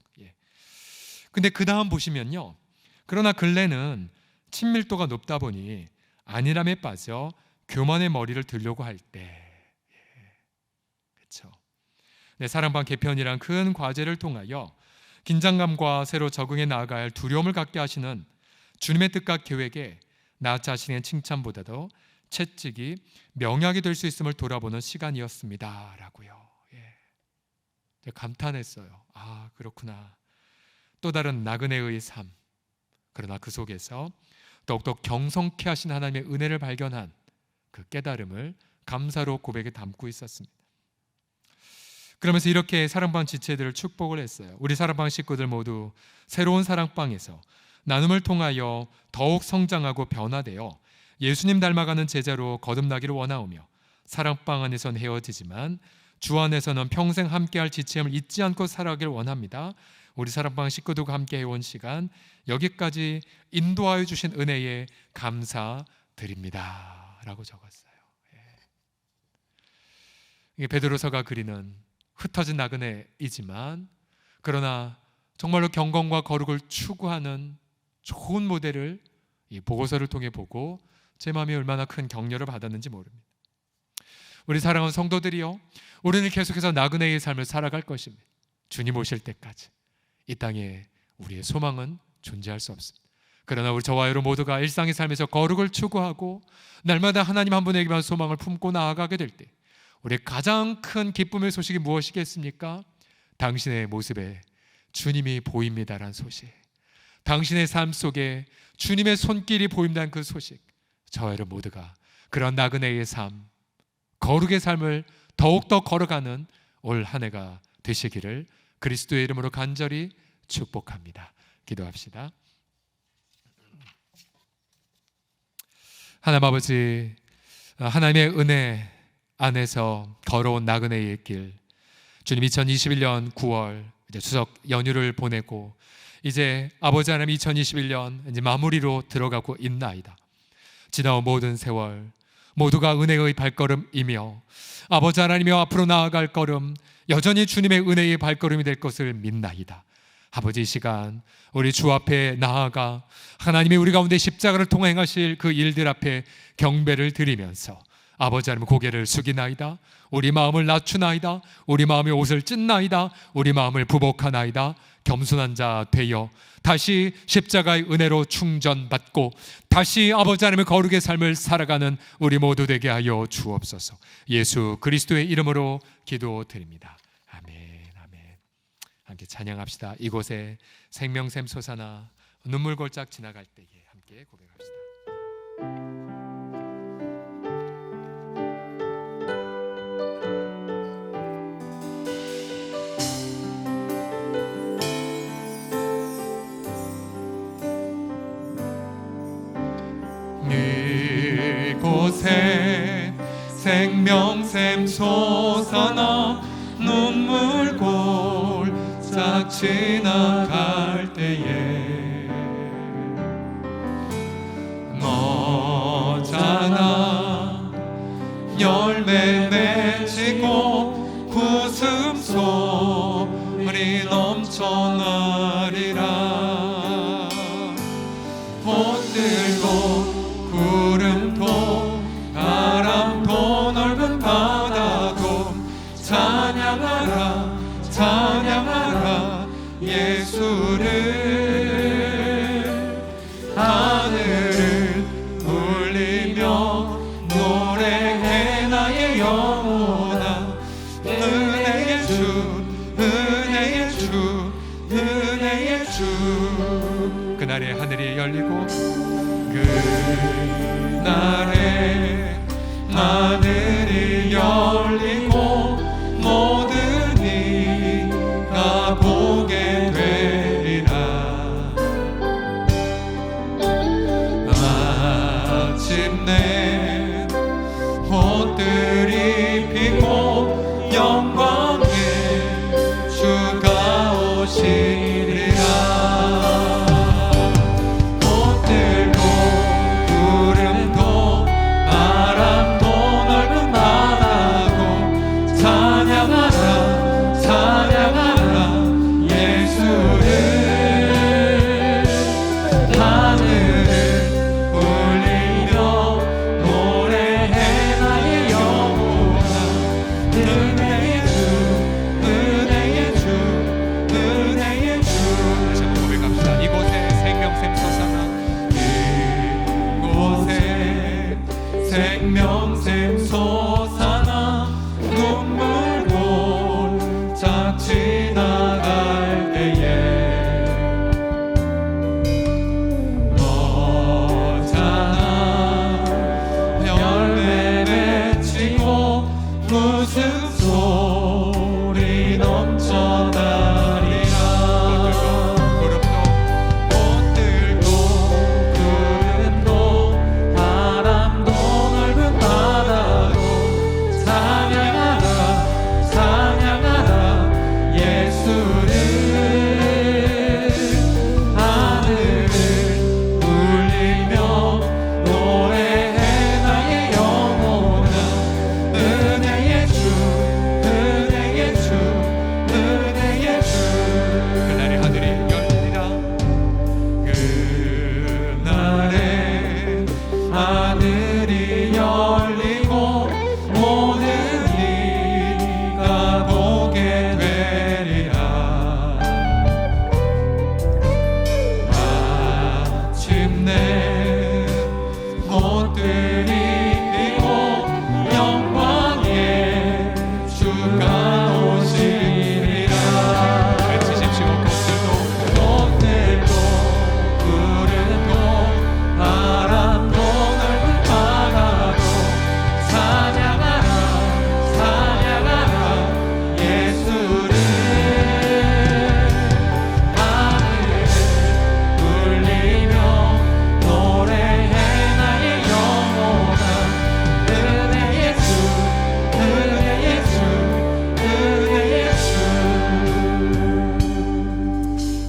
근데 그 다음 보시면요, 그러나 근래는 친밀도가 높다 보니 안일함에 빠져 교만의 머리를 들려고 할 때, 그렇죠. 내 사랑방 개편이란 큰 과제를 통하여 긴장감과 새로 적응해 나아가야 할 두려움을 갖게 하시는 주님의 뜻과 계획에 나 자신의 칭찬보다도 채찍이 명약이 될 수 있음을 돌아보는 시간이었습니다. 라고요. 감탄했어요. 아, 그렇구나. 또 다른 나그네의 삶. 그러나 그 속에서 더욱더 경성케 하신 하나님의 은혜를 발견한 그 깨달음을 감사로 고백에 담고 있었습니다. 그러면서 이렇게 사랑방 지체들을 축복을 했어요. 우리 사랑방 식구들 모두 새로운 사랑방에서 나눔을 통하여 더욱 성장하고 변화되어 예수님 닮아가는 제자로 거듭나기를 원하오며 사랑방 안에선 헤어지지만 주 안에서는 평생 함께할 지침을 잊지 않고 살아가길 원합니다. 우리 사랑방 식구들과 함께 해온 시간 여기까지 인도하여 주신 은혜에 감사드립니다 라고 적었어요. 이게 베드로서가 그리는 흩어진 나그네이지만 그러나 정말로 경건과 거룩을 추구하는 좋은 모델을 이 보고서를 통해 보고 제 마음이 얼마나 큰 격려를 받았는지 모릅니다. 우리 사랑하는 성도들이요, 우리는 계속해서 나그네의 삶을 살아갈 것입니다. 주님 오실 때까지 이 땅에 우리의 소망은 존재할 수 없습니다. 그러나 우리 저와 여러분 모두가 일상의 삶에서 거룩을 추구하고 날마다 하나님 한 분에게만 소망을 품고 나아가게 될 때 우리의 가장 큰 기쁨의 소식이 무엇이겠습니까? 당신의 모습에 주님이 보입니다라는 소식, 당신의 삶 속에 주님의 손길이 보인다는 그 소식, 저와 여러분 모두가 그런 나그네의 삶, 거룩의 삶을 더욱더 걸어가는 올 한 해가 되시기를 그리스도의 이름으로 간절히 축복합니다. 기도합시다. 하나님 아버지, 하나님의 은혜 안에서 걸어온 나그네의 길, 주님 2021년 9월 이제 추석 연휴를 보내고 이제 아버지 하나님 2021년 이제 마무리로 들어가고 있나이다. 지나온 모든 세월 모두가 은혜의 발걸음이며 아버지 하나님의 앞으로 나아갈 걸음 여전히 주님의 은혜의 발걸음이 될 것을 믿나이다. 아버지, 이 시간 우리 주 앞에 나아가 하나님이 우리 가운데 십자가를 통해 행하실 그 일들 앞에 경배를 드리면서 아버지 하나님 고개를 숙이나이다. 우리 마음을 낮추나이다. 우리 마음의 옷을 찢나이다. 우리 마음을 부복하나이다. 겸손한 자 되어 다시 십자가의 은혜로 충전받고 다시 아버지 하나님의 거룩의 삶을 살아가는 우리 모두 되게 하여 주옵소서. 예수 그리스도의 이름으로 기도드립니다. 아멘, 아멘. 함께 찬양합시다. 이곳에 생명샘 솟아나 눈물 골짝 지나갈 때에 함께 고백합시다. 이곳에 생명샘 솟아나 눈물 골짝 지나갈 때에 너잖아 열매 맺히고 웃음소리 넘쳐나리라. 꽃들도 구름도 바람도 넓은 바다도 찬양하라 찬양하라 예수를. 하늘을 울리며 노래해 나의 영혼아. 은혜의 주 은혜의 주 은혜의 주. 그날에 하늘이 열리고 그날에 하늘이 열리고 모든 이가 보게 되리라. 마침내 꽃들이 피고 영광의 주가 오시리라. 생명샘 솟아나 눈물 골짝 지나갈 때에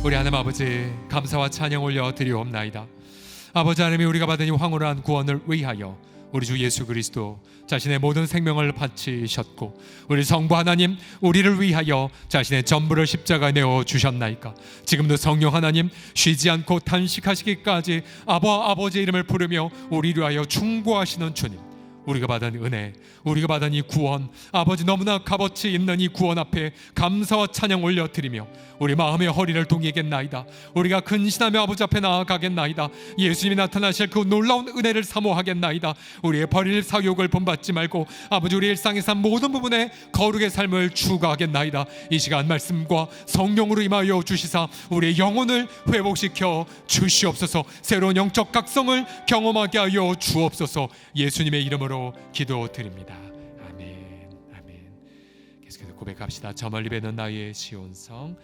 우리 하나님 아버지 감사와 찬양 올려 드리옵나이다. 아버지 하나님이 우리가 받은 이 황홀한 구원을 위하여 우리 주 예수 그리스도 자신의 모든 생명을 바치셨고, 우리 성부 하나님 우리를 위하여 자신의 전부를 십자가에 내어 주셨나이까. 지금도 성령 하나님 쉬지 않고 탄식하시기까지 아버지의 이름을 부르며 우리를 위하여 충고하시는 주님, 우리가 받은 은혜, 우리가 받은 이 구원, 아버지 너무나 값어치 있는 이 구원 앞에 감사와 찬양 올려드리며 우리 마음의 허리를 동이겠나이다. 우리가 근신하며 아버지 앞에 나아가겠나이다. 예수님이 나타나실 그 놀라운 은혜를 사모하겠나이다. 우리의 버릴 사욕을 본받지 말고 아버지 우리 일상에서 모든 부분에 거룩의 삶을 추구하겠나이다. 이 시간 말씀과 성령으로 임하여 주시사 우리의 영혼을 회복시켜 주시옵소서. 새로운 영적 각성을 경험하게 하여 주옵소서. 예수님의 이름으로 기도드립니다. 아멘. 아멘. 계속해서 고백합시다. 저 멀리 뵈는 나의 시온성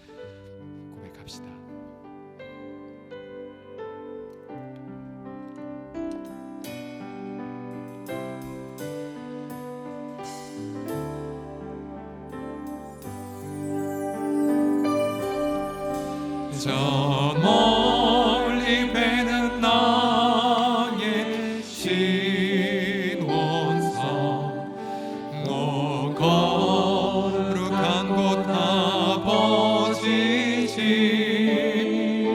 고백합시다. 저 멀리 뵈는 나의 신원성, 너 거룩한 곳 아버지 집,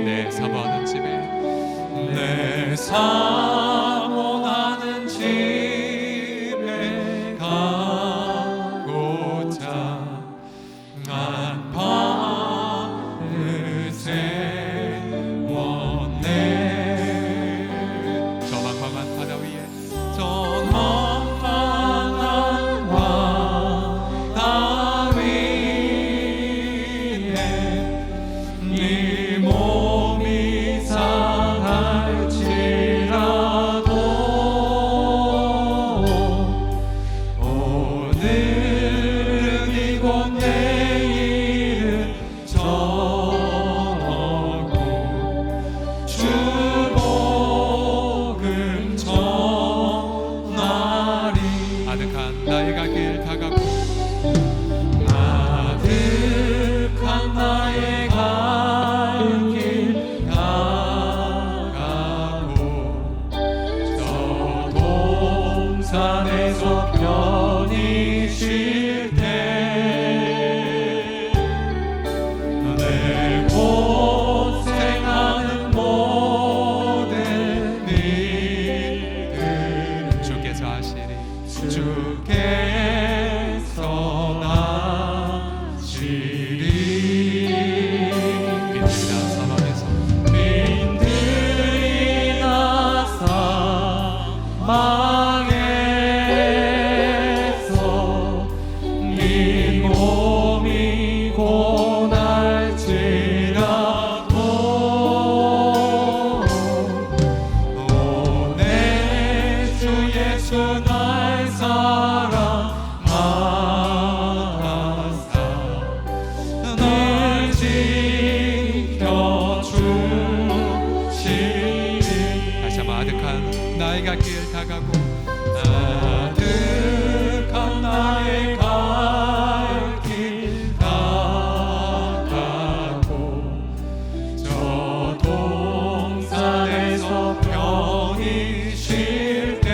내 사모하는 집에, 내 사모하는 집에 가고자 안방을 세웠네. 저 망망한 바다 위에, 저 망망한 바다 위에 네 몸이 상할지라도 오늘은 이곳 내일은 저녁고 주 복음 전하리. 아득한 나의 갈 길 다가고, 아득한 나의 갈 길 다가고, 저 동산에서 편히 쉴 때 내 고생하는 모든 일들 주께서 하시리. 주께서 하시리. 빈들이나 사막에서, 빈들이나 사막에서 네 몸이 고날지라도 오 내 주 예수 날 사랑하사 날 지켜주시리. 다시 한번 아득한 나의 갈 길 다가고, 아득한 나의 갈 길 다가고, 저 동산에서 편히 쉴 때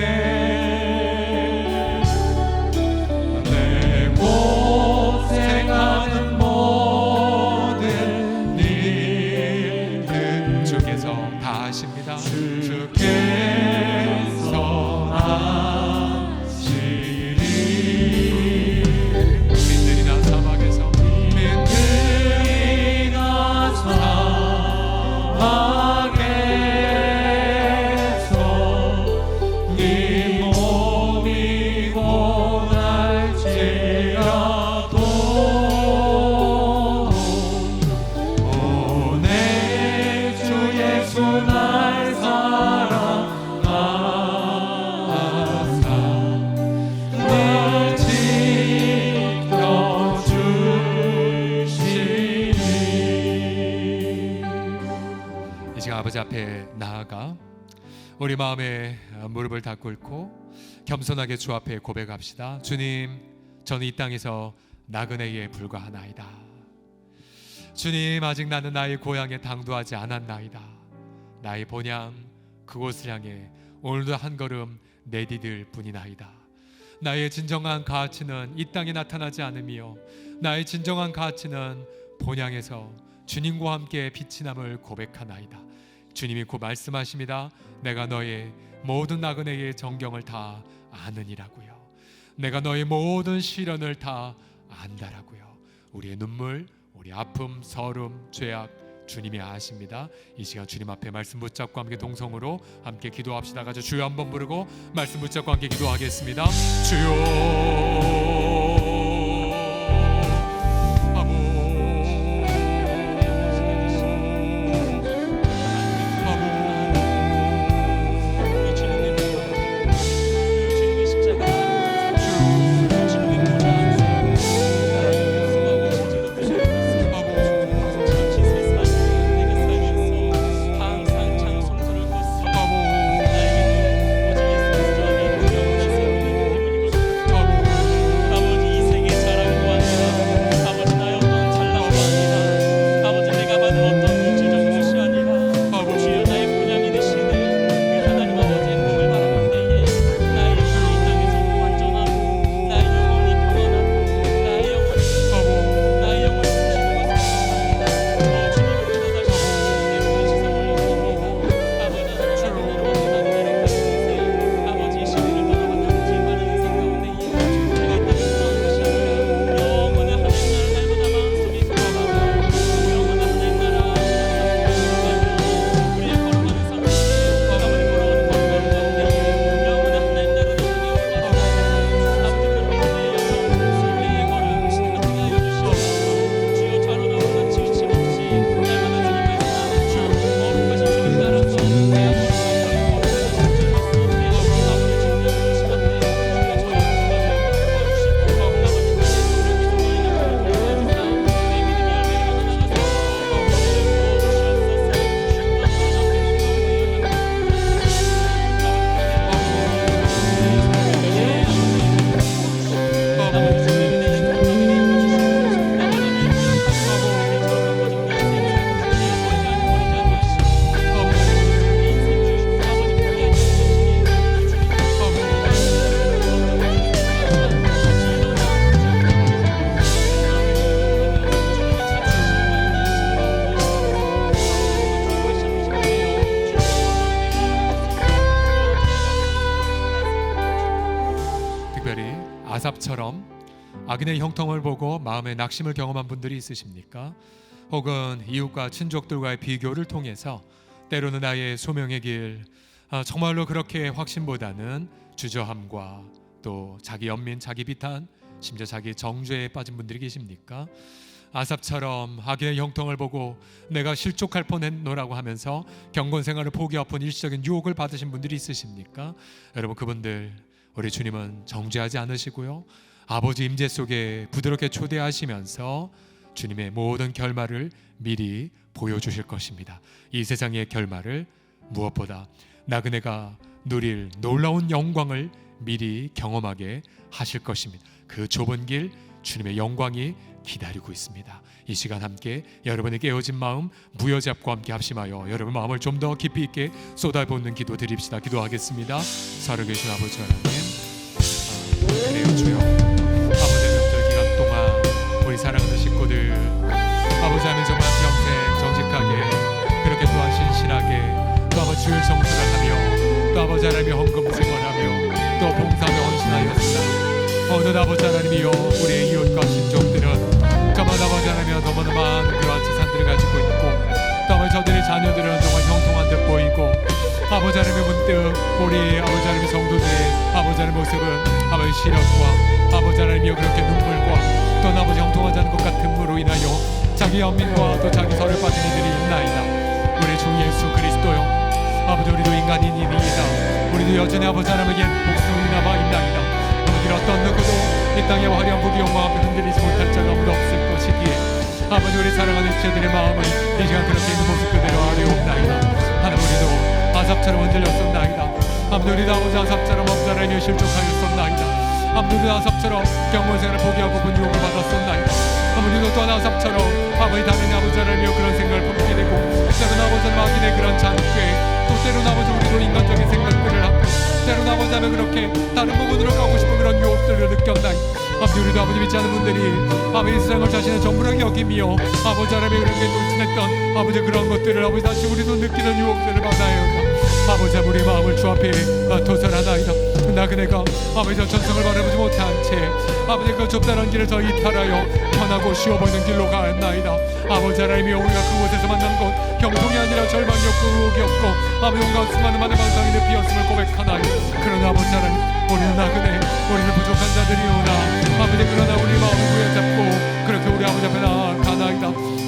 내 고생하는 모든 일들 주께서 다 하십니다. 주께서 하시리. 빈들이나 사막에서, 빈들이나 사막에서 네 몸이 고날지라도 오 내 주 예수 날 사랑하사 날 지켜주시리. 이 시간 아버지 앞에 나아가 우리 마음에 무릎을 다 꿇고 겸손하게 주 앞에 고백합시다. 주님, 저는 이 땅에서 나그네에 불과하나이다. 주님, 아직 나는 나의 고향에 당도하지 않았나이다. 나의 본향 그곳을 향해 오늘도 한 걸음 내디딜 뿐이나이다. 나의 진정한 가치는 이 땅에 나타나지 않으며 나의 진정한 가치는 본향에서 주님과 함께 빛이 남을 고백하나이다. 주님이 곧 말씀하십니다. 내가 너의 모든 나그네의 정경을 다 아느니라고요. 내가 너의 모든 시련을 다 안다라고요. 우리의 눈물, 우리 아픔, 서름, 죄악 주님이 아십니다. 이 시간 주님 앞에 말씀 붙잡고 함께 동성으로 함께 기도합시다. 같이 주여 한번 부르고 말씀 붙잡고 함께 기도하겠습니다. 주여 아삽처럼 악인의 형통을 보고 마음의 낙심을 경험한 분들이 있으십니까? 혹은 이웃과 친족들과의 비교를 통해서 때로는 나의 소명의 길 정말로 그렇게 확신보다는 주저함과 또 자기 연민, 자기 비탄, 심지어 자기 정죄에 빠진 분들이 계십니까? 아삽처럼 악인의 형통을 보고 내가 실족할 뻔했노라고 하면서 경건 생활을 포기하고 일시적인 유혹을 받으신 분들이 있으십니까? 여러분, 그분들 우리 주님은 정죄하지 않으시고요, 아버지 임재 속에 부드럽게 초대하시면서 주님의 모든 결말을 미리 보여주실 것입니다. 이 세상의 결말을, 무엇보다 나그네가 누릴 놀라운 영광을 미리 경험하게 하실 것입니다. 그 좁은 길, 주님의 영광이 기다리고 있습니다. 이 시간 함께 여러분의 깨어진 마음 부여잡고 함께 합심하여 여러분 마음을 좀 더 깊이 있게 쏟아붓는 기도 드립시다. 기도하겠습니다. 살아계신 아버지 하나님, 그래요 주여, 아버지 명절 기간 동안 우리 사랑하는 식구들, 아버지 하나님 정말 평생 정직하게 그렇게 또한 신실하게 또 아버지 주일 성수를 하며 또 아버지 하나님의 헌금 생활하며 또 봉사하며 헌신하였으나 어느 아버지 하나님이여, 우리의 이웃과 친족들은 저만 아버지 하나님이여 너무나 많은 그러한 재산들을 가지고 있고 또 아버지 저들의 자녀들은 정말 형통한 듯 보이고 아버지 하나님의 문득 우리 아버지 하나님의 성도들의 아버지 하나님의 모습은 아버지 시련과 아버지 하나님이여 그렇게 눈물과 또 아버지 형통하지 않은 것 같음으로 인하여 자기 연민과 또 자기 설을 빠진 이들이 있나이다. 우리 주 예수 그리스도여, 아버지 우리도 인간인이니이다. 우리도 여전히 아버지 하나님에게 목숨이 남아있나이다. 어떤 누구도 이 땅의 화려한 부귀 영광 앞에 흔들리지 못할 자가 아무도 없을 것이기에 아버지 우리 사랑하는 지체들의 마음은 이 시간 그렇게 있는 모습 그대로 아뢰옵나이다. 하나님, 우리도 아삽처럼 흔들렸었나이다. 아버지 우리도 아버지 아삽처럼 엄살하며 실족하였었나이다. 아버지 우리도 아삽처럼 경건생활을 포기하고 분유혹을 받았었나이다. 우리도 또한 아삽처럼 아버지 다른 아버지 하나님이여 그런 생각을 품게 되고 때로는 아버지 하나님 악인의 그런 잔꾀 또 때로는 아버지 우리도 인간적인 생각들을 하고 때로는 아버지 하나님 그렇게 다른 부분으로 가고 싶은 그런 유혹들을 느꼈나이 아버지 우리도 아버지 믿지 않는 분들이 아버지 세상을 자신의 전부라고 여기며 아버지 하나님의 그렇게 돌진했던 아버지 그런 것들을 아버지 다시 우리도 느끼는 유혹들을 받아요 아버지 우리 마음을 주 앞에 도전하나이다 나 그네가 아버지 전성을 바라보지 못한 채 아버지 그 좁다란 길을 더 이탈하여 편하고 쉬워 보이는 길로 가나이다 아버지 하나님이 우리가 그곳에서 만난 것 경통이 아니라 절망이 없고 의혹이 없고 아버지 온갖 수많은 망상이 늪이었음을 고백하나이 그러나 아버지 하나님 우리는 나그네 우리는 부족한 자들이오나 아버지 그러나 우리 마음을 부여잡고 그렇게 우리 아버지 앞에 나아가나이다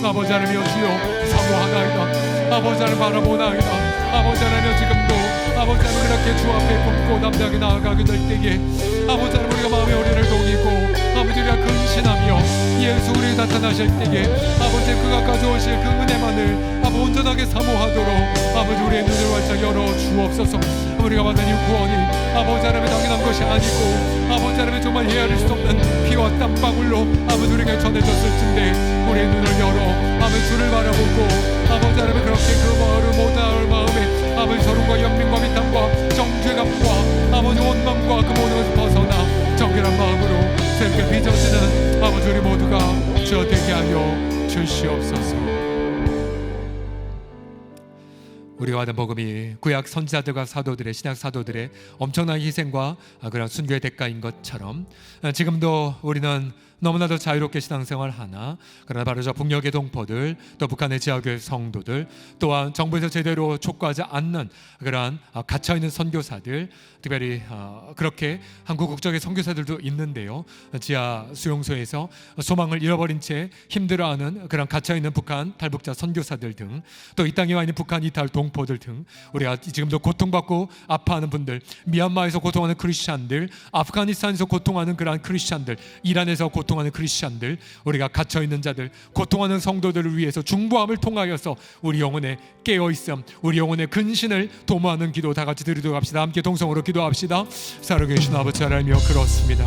아버지 하나님이여 주여 사모하나이다 아버지 하나님 바라보나이다 아버지 하나님 지금도 아버지 하나님 그렇게 주 앞에 품고 담대하게 나아가게 될 때에 아버지 하나님 우리가 마음의 어린을 동이고 아버지 우리가 근신하며 예수 우리 나타나실 때에 아버지 그가 가져오실 그 은혜만을 아버지 온전하게 사모하도록 아버지 우리의 눈을 활짝 열어 주옵소서 우리가 받은 이 구원이 아버지 하나님의 당연한 것이 아니고 아버지 하나님의 정말 헤아릴 수 없는 피와 땀방울로 아버지 우리에게 전해졌을 텐데 우리의 눈을 열어 아버지 주를 바라보고 아버지 하나님의 그렇게 그 마음에 아버지 서름과 연민과 비탄과 정죄감과 아버지 원망과 그 모든 것을 벗어나 정결한 마음으로 새롭게 빚어지는 아버지 우리 모두가 주여 되게 하여 주시옵소서. 우리가 받은 복음이 구약 선지자들과 사도들의 신약 사도들의 엄청난 희생과 그런 순교의 대가인 것처럼 지금도 우리는 너무나도 자유롭게 신앙생활 하나 그러나 바로 저 북녘의 동포들 또 북한의 지하교회 성도들 또한 정부에서 제대로 촉구하지 않는 그러한 갇혀있는 선교사들 특별히 그렇게 한국 국적의 선교사들도 있는데요 지하 수용소에서 소망을 잃어버린 채 힘들어하는 그런 갇혀있는 북한 탈북자 선교사들 등 또 이 땅에 와 있는 북한 이탈 동포들 등 우리가 지금도 고통받고 아파하는 분들 미얀마에서 고통하는 크리스찬들 아프가니스탄에서 고통하는 그러한 크리스찬들 이란에서 고통하는 크리스찬들 우리가 갇혀있는 자들 고통하는 성도들을 위해서 중보함을 통하여서 우리 영혼의 깨어있음 우리 영혼의 근신을 도모하는 기도 다 같이 드리도록 합시다. 함께 동성으로 기도합시다. 살아계신 아버지 하나님이여 그렇습니다.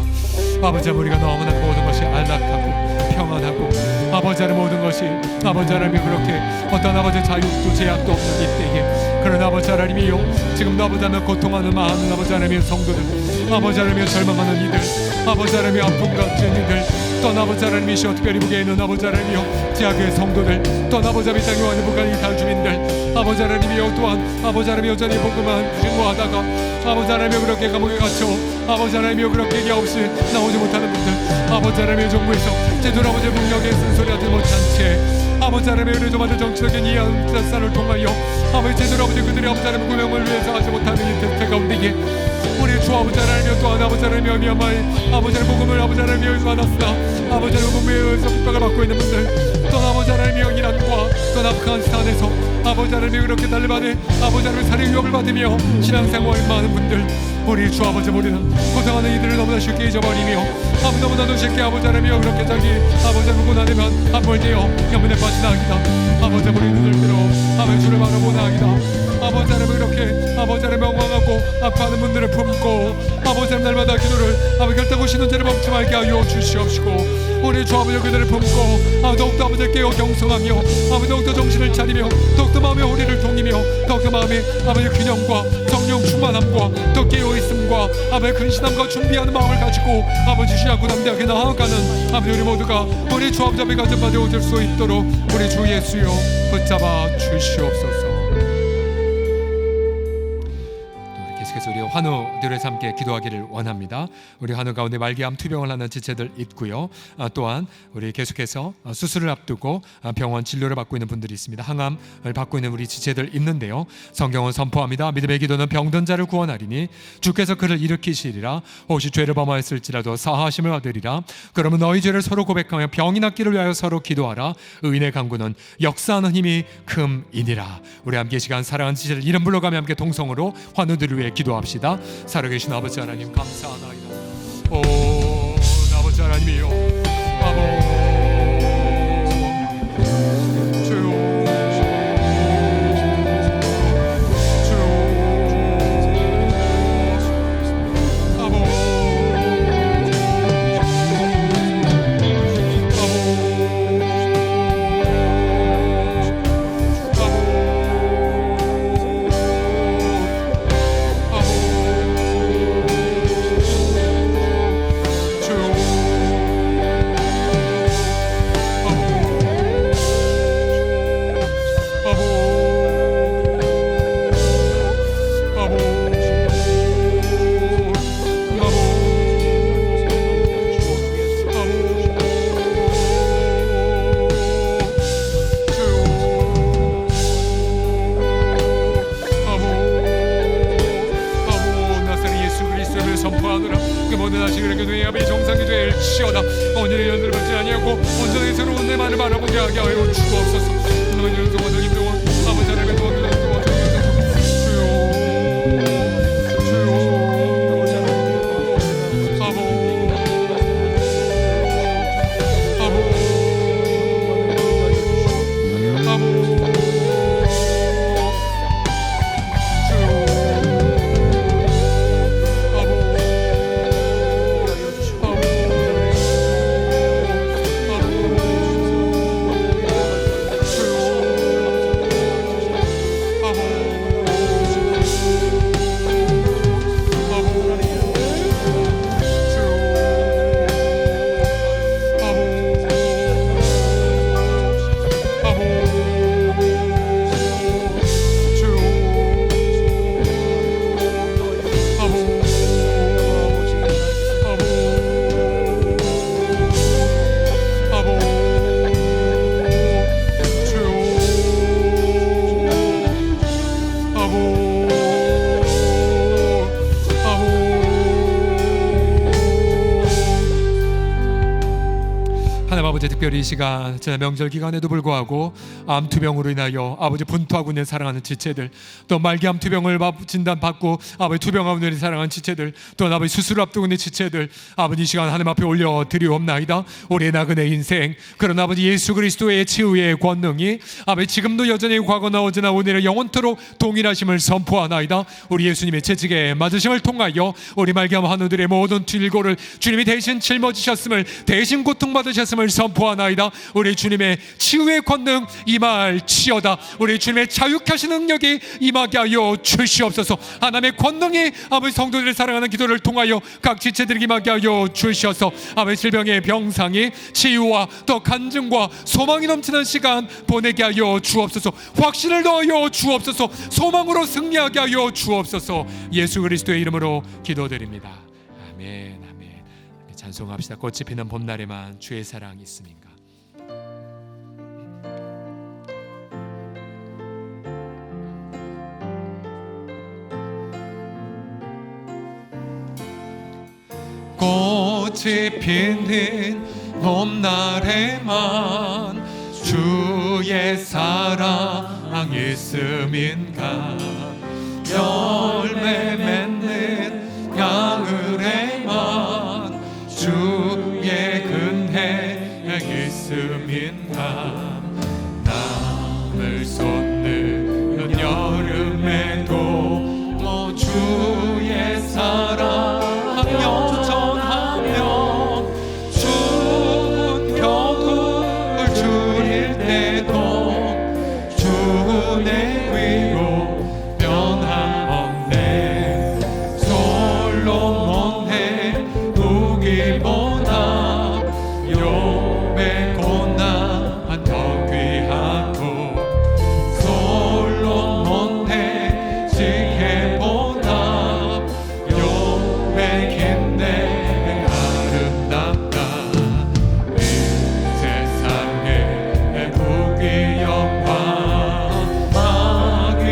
아버지 우리가 너무나 모든 것이 안락하고 평안하고 아버지 하나님 모든 것이 아버지 하나님이 그렇게 어떤 아버지 자유도 제약도 없는 이때에 그러나 아버지 하나님이여 지금도 아버지 하나님 고통하는 많은 아버지 하나님의 성도들 아버지 하나님의 절망하는 이들 아버지 하나님의 아픔 같은 이들 또 아버지 하나님이시여 특별히 북에 있는 아버지 하나님이여 지하교회 성도들 또 아버지 하나님 이 땅에 와 있는 북한 이탈 주민들 아버지 하나님이여 또한 아버지 하나님 여전히 복음만 증거하다가 아버지 하나님이여 그렇게 감옥에 갇혀 아버지 하나님이여 그렇게 얘기 없이 나오지 못하는 분들 아버지 하나님의 정부에서 제대로 아버지 북녘에 쓴소리하지 못한 채 아버지 하나님의 의뢰 좀 받은 정치적인 이해산을 통하여 아버지 제대로 아버지 그들의 아버지 하나님의 구명을 위해서 하지 못하는 이 대체 가운데에 우리 주 아버지 하나님이여 또한 아버지 하나님이여 미얀마의 아버지 하나님의 복음을 아버지 하나님이여 받았으나 아버지 하나님의 복음에 의해서 핍박을 받고 있는 분들 또 아버지 하나님이여 이란과 또 아프가니스탄에서 아버지 하나님이 그렇게 달려받은 아버지 하나님의 살해 위협을 받으며 신앙생활 많은 분들 우리 주 아버지 우리는 고생하는 이들을 너무나 쉽게 잊어버리며 너무나도 쉽게 아버지 하나님이여 그렇게 자기 아버지 하나님 고난하면 함몰되어 염문에 빠지나이다 아버지 우리 눈을 들어 아버지 주를 바라보나이다 아버지 하나님 그렇게 아버지 하나님 명망하고 아파하는 분들을 품고 아버지 하나님 날마다 기도를 아버지 결단고 쉬는 죄를 멈추지 말게 하여 주시옵시고 우리 주 아버지 그들을 품고 더욱더 아버지 깨어 경성하며 아버지 더욱더 정신을 차리며 더욱더 마음의 허리를 동이며 더욱더 마음의 아버지 균형과 성령 충만함과 더 깨어있음과 아버지 근신함과 준비하는 마음을 가지고 아버지 주야고 담대하게 나아가는 아버지 우리 모두가 우리 주 아버지 앞에 가정받아 오실 수 있도록 우리 주 예수여 붙잡아 주시옵소서. 계속해서 우리 환우들에서 함께 기도하기를 원합니다. 우리 환우 가운데 말기암 투병을 하는 지체들 있고요. 또한 우리 계속해서 수술을 앞두고 병원 진료를 받고 있는 분들이 있습니다. 항암을 받고 있는 우리 지체들 있는데요. 성경은 선포합니다. 믿음의 기도는 병든 자를 구원하리니 주께서 그를 일으키시리라. 혹시 죄를 범하였을지라도 사하심을 받으리라. 그러면 너희 죄를 서로 고백하며 병이 낫기를 위하여 서로 기도하라. 의인의 간구는 역사하는 힘이 큼이니라. 우리 함께 시간 사랑하는 지체들 이름 불러가며 함께 동성으로 환우들을 위해 기도합시다. 살아계신 아버지 하나님 감사하나이다. 오 아버지 하나님이여 아버지 주여 그 모든 하시기 그렇게 너희 아버지 정상이 될지어다. 오늘의 연들을 받지 아니하고 온전히 새로운 내 말을 바라보게 하게 하여 주옵소서. 너희 연속과 너희 동안 아버지 하나님의 도움을 특별히 이 시간 지난 명절 기간에도 불구하고 암투병으로 인하여 아버지 분투하고 있는 사랑하는 지체들, 또 말기 암투병을 진단받고 아버지 투병하고 있는 사랑하는 지체들, 또 아버지 수술을 앞두고 있는 지체들, 아버지 이 시간 하나님 앞에 올려드리옵나이다. 우리의 나그네 인생, 그런 아버지 예수 그리스도의 치유의 권능이 아버지 지금도 여전히 과거나 어제나 오늘의 영원토록 동일하심을 선포하나이다. 우리 예수님의 채찍에 맞으심을 통하여 우리 말기암 환우들의 모든 질고를 주님이 대신 짊어지셨음을, 대신 고통받으셨음을 선포하나이다. 우리 주님의 치유의 권능 임할지어다. 우리 주님의 자유케 하시는 능력이 임하게 하여 주시옵소서. 하나님의 권능이 아버지 성도들을 사랑하는 기도를 통하여 각 지체들에게 임하게 하여 주시옵소서. 아버지 질병의 병상이 치유와 또 간증과 소망이 넘치는 시간 보내게 하여 주옵소서. 확신을 더하여 주옵소서. 소망으로 승리하게 하여 주옵소서. 예수 그리스도의 이름으로 기도드립니다. 아멘. 아멘. 찬송합시다. 꽃이 피는 봄날에만 주의 사랑이 있음인가. 꽃이 피는 봄날에만 주의 사랑 있음인가. 열매 맺는 가을에만 주의 근혜 있음인가. 남을 솟는 여름에도 뭐 주의 사랑 전하며 추운 겨울을 줄일 때도 주의 위로 변함없네. 솔로몬의 무기보다 욥의 고난 더 귀하고 솔로몬의 지혜보다 욥의 긴내 아름답다. 이 세상의 부귀영화 마귀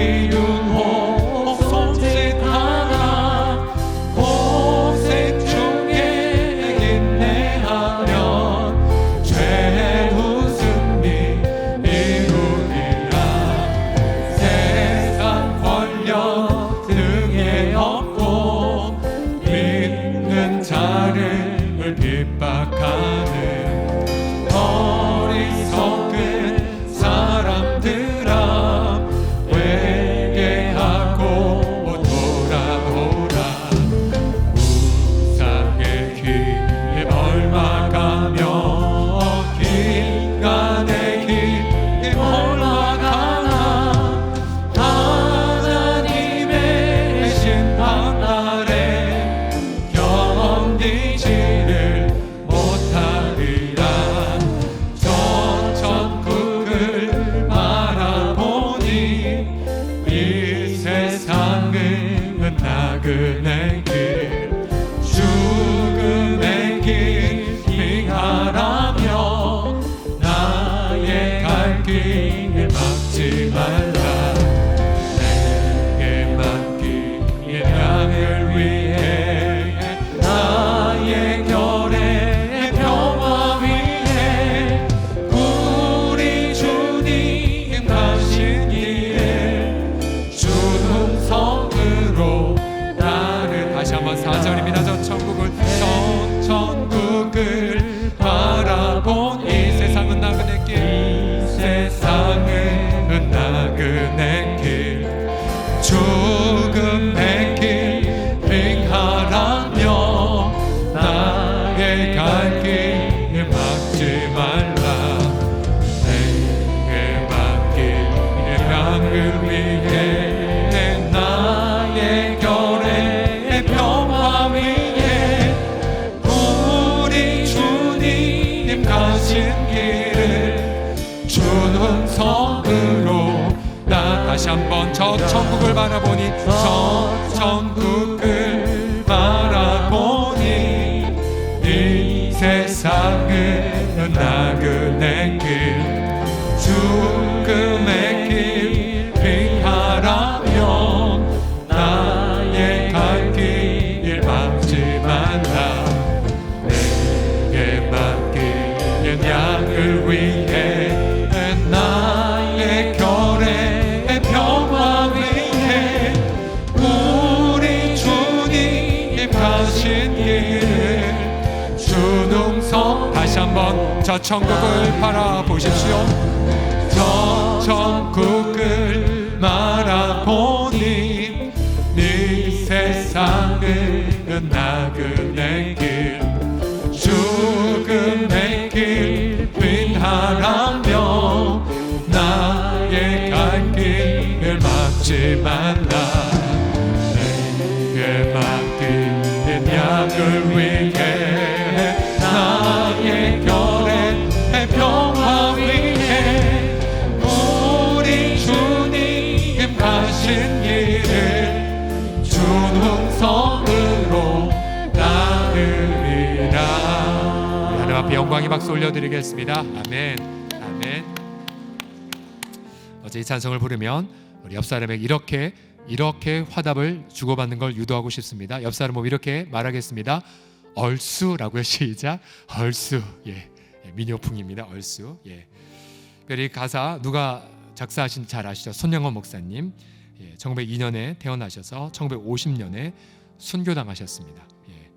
정성으로 나 다시 한번 저 천국을 바라보니 저 천국을 바라보니 이 세상은 나그네 길 죽음의 길 피하라며 나의 갈 길 막지 말라 내게 맡긴 양을 위해 나의 결의 평화 위해 우리 주님 가신 길 주능성 다시 한번 저 천국을 바라보십시오 저 천국을 바라보니 네 세상은 나그네 길 죽음의 길 빈하라며 나의 갈 길을 막지 말라 내게 맡긴 양을 위해 나의 결의 평화 위해 우리 주님 가신 길을 주능성으로 따르리라 하나님 앞에 영광의 박수 올려드리겠습니다. 아멘 아멘. 어제 이 찬송을 부르면 우리 옆 사람에게 이렇게 화답을 주고받는 걸 유도하고 싶습니다. 옆 사람 보고 이렇게 말하겠습니다. 얼쑤라고요. 시작. 얼쑤. 예, 민요풍입니다. 얼쑤. 예. 이 가사 누가 작사하신 잘 아시죠? 손영원 목사님. 예, 1902년에 태어나셔서 1950년에 순교당하셨습니다. 예.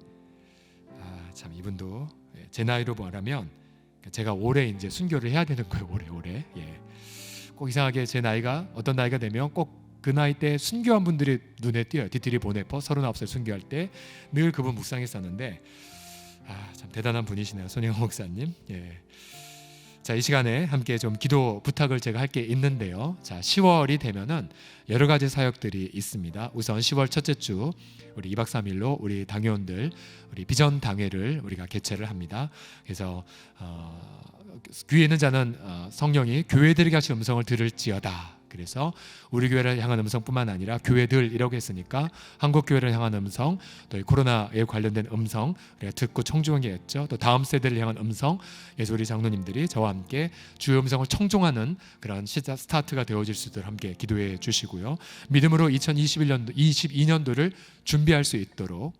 참 이분도 제 나이로 말하면 제가 올해 이제 순교를 해야 되는 거예요. 올해. 예. 꼭 이상하게 제 나이가 어떤 나이가 되면 꼭 그 나이 때 순교한 분들이 눈에 띄어요. 디트리 보네퍼 39살 순교할 때 늘 그분 묵상했었는데 참 대단한 분이시네요. 손영원 목사님. 예. 자, 이 시간에 함께 좀 기도 부탁을 제가 할 게 있는데요. 자, 10월이 되면은 여러 가지 사역들이 있습니다. 우선 10월 첫째 주 우리 2박 3일로 우리 당회원들 우리 비전 당회를 우리가 개최를 합니다. 그래서 귀에 있는 자는 성령이 교회들에게 하신 음성을 들을지어다. 그래서 우리 교회를 향한 음성뿐만 아니라 교회들이라고 했으니까 한국 교회를 향한 음성, 또 코로나에 관련된 음성 우리가 듣고 청중하게 했죠. 또 다음 세대를 향한 음성, 그래서 우리 장로님들이 저와 함께 주의 음성을 청중하는 그런 스타트가 되어질 수 있도록 함께 기도해 주시고요. 믿음으로 2021년도, 22년도를 준비할 수 있도록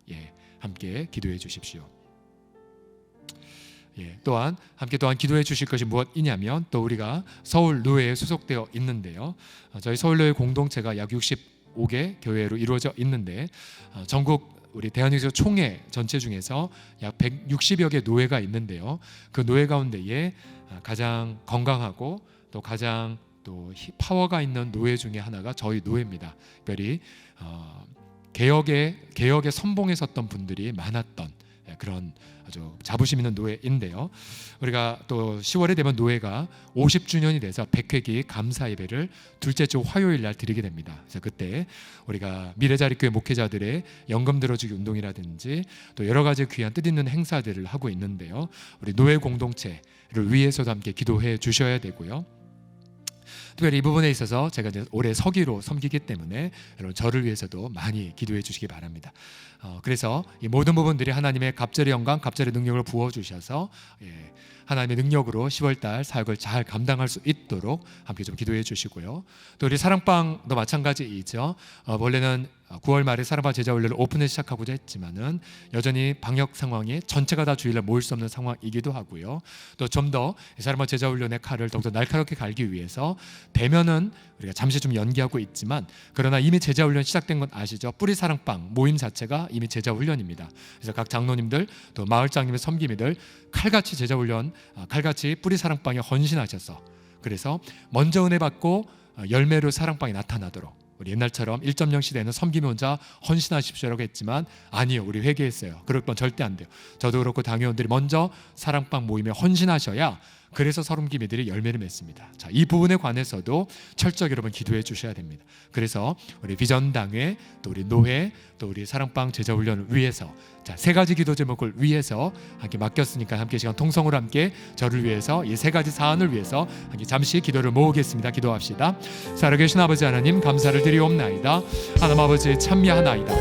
함께 기도해 주십시오. 또한 함께 기도해 주실 것이 무엇이냐면 또 우리가 서울 노회에 소속되어 있는데요. 저희 서울 노회 공동체가 약 65개 교회로 이루어져 있는데 전국 우리 대한민국 총회 전체 중에서 약 160여 개 노회가 있는데요. 그 노회 가운데에 가장 건강하고 또 가장 또 파워가 있는 노회 중에 하나가 저희 노회입니다. 특별히 개혁의 선봉에 섰던 분들이 많았던 그런 아주 자부심 있는 노회인데요. 우리가 또 10월에 되면 노회가 50주년이 돼서 100회기 감사 예배를 둘째 주 화요일 날 드리게 됩니다. 그래서 그때 우리가 미래자립교회 목회자들의 연금 들어주기 운동이라든지 또 여러 가지 귀한 뜻있는 행사들을 하고 있는데요. 우리 노회 공동체를 위해서도 함께 기도해 주셔야 되고요. 특별히 이 부분에 있어서 제가 이제 올해 서기로 섬기기 때문에 여러분 저를 위해서도 많이 기도해 주시기 바랍니다. 그래서 이 모든 부분들이 하나님의 갑절의 영광, 갑절의 능력을 부어 주셔서 하나님의 능력으로 10월달 사역을 잘 감당할 수 있도록 함께 좀 기도해 주시고요. 또 우리 사랑방도 마찬가지이죠. 원래는 9월 말에 사랑방 제자훈련을 오픈을 시작하고자 했지만은 여전히 방역 상황이 전체가 다 주일날 모일 수 없는 상황이기도 하고요. 또 좀 더 사랑방 제자훈련의 칼을 더욱더 날카롭게 갈기 위해서 대면은 우리가 잠시 좀 연기하고 있지만 그러나 이미 제자훈련 시작된 건 아시죠? 뿌리 사랑방 모임 자체가 이미 제자훈련입니다. 그래서 각 장로님들 또 마을장님의 섬김이들 칼같이 제자훈련, 칼같이 뿌리 사랑방에 헌신하셔서 그래서 먼저 은혜 받고 열매로 사랑방이 나타나도록 우리 옛날처럼 1.0 시대에는 섬김이 혼자 헌신하십시오라고 했지만 아니요, 우리 회개했어요. 그럴 건 절대 안 돼요. 저도 그렇고 당회원들이 먼저 사랑방 모임에 헌신하셔야 그래서 사lum기미들이 열매를 맺습니다. 자, 이 부분에 관해서도 철저히 여러분 기도해 주셔야 됩니다. 그래서 우리 비전당회, 또 우리 노회, 또 우리 사랑방 제자훈련을 위해서 자, 세 가지 기도 제목을 위해서 함께 맡겼으니까 함께 시간 통성으로 함께 저를 위해서 이 세 가지 사안을 위해서 함께 잠시 기도를 모으겠습니다. 기도합시다. 살아계신 아버지 하나님 감사를 드리옵나이다. 하나님 아버지 참여하나이다.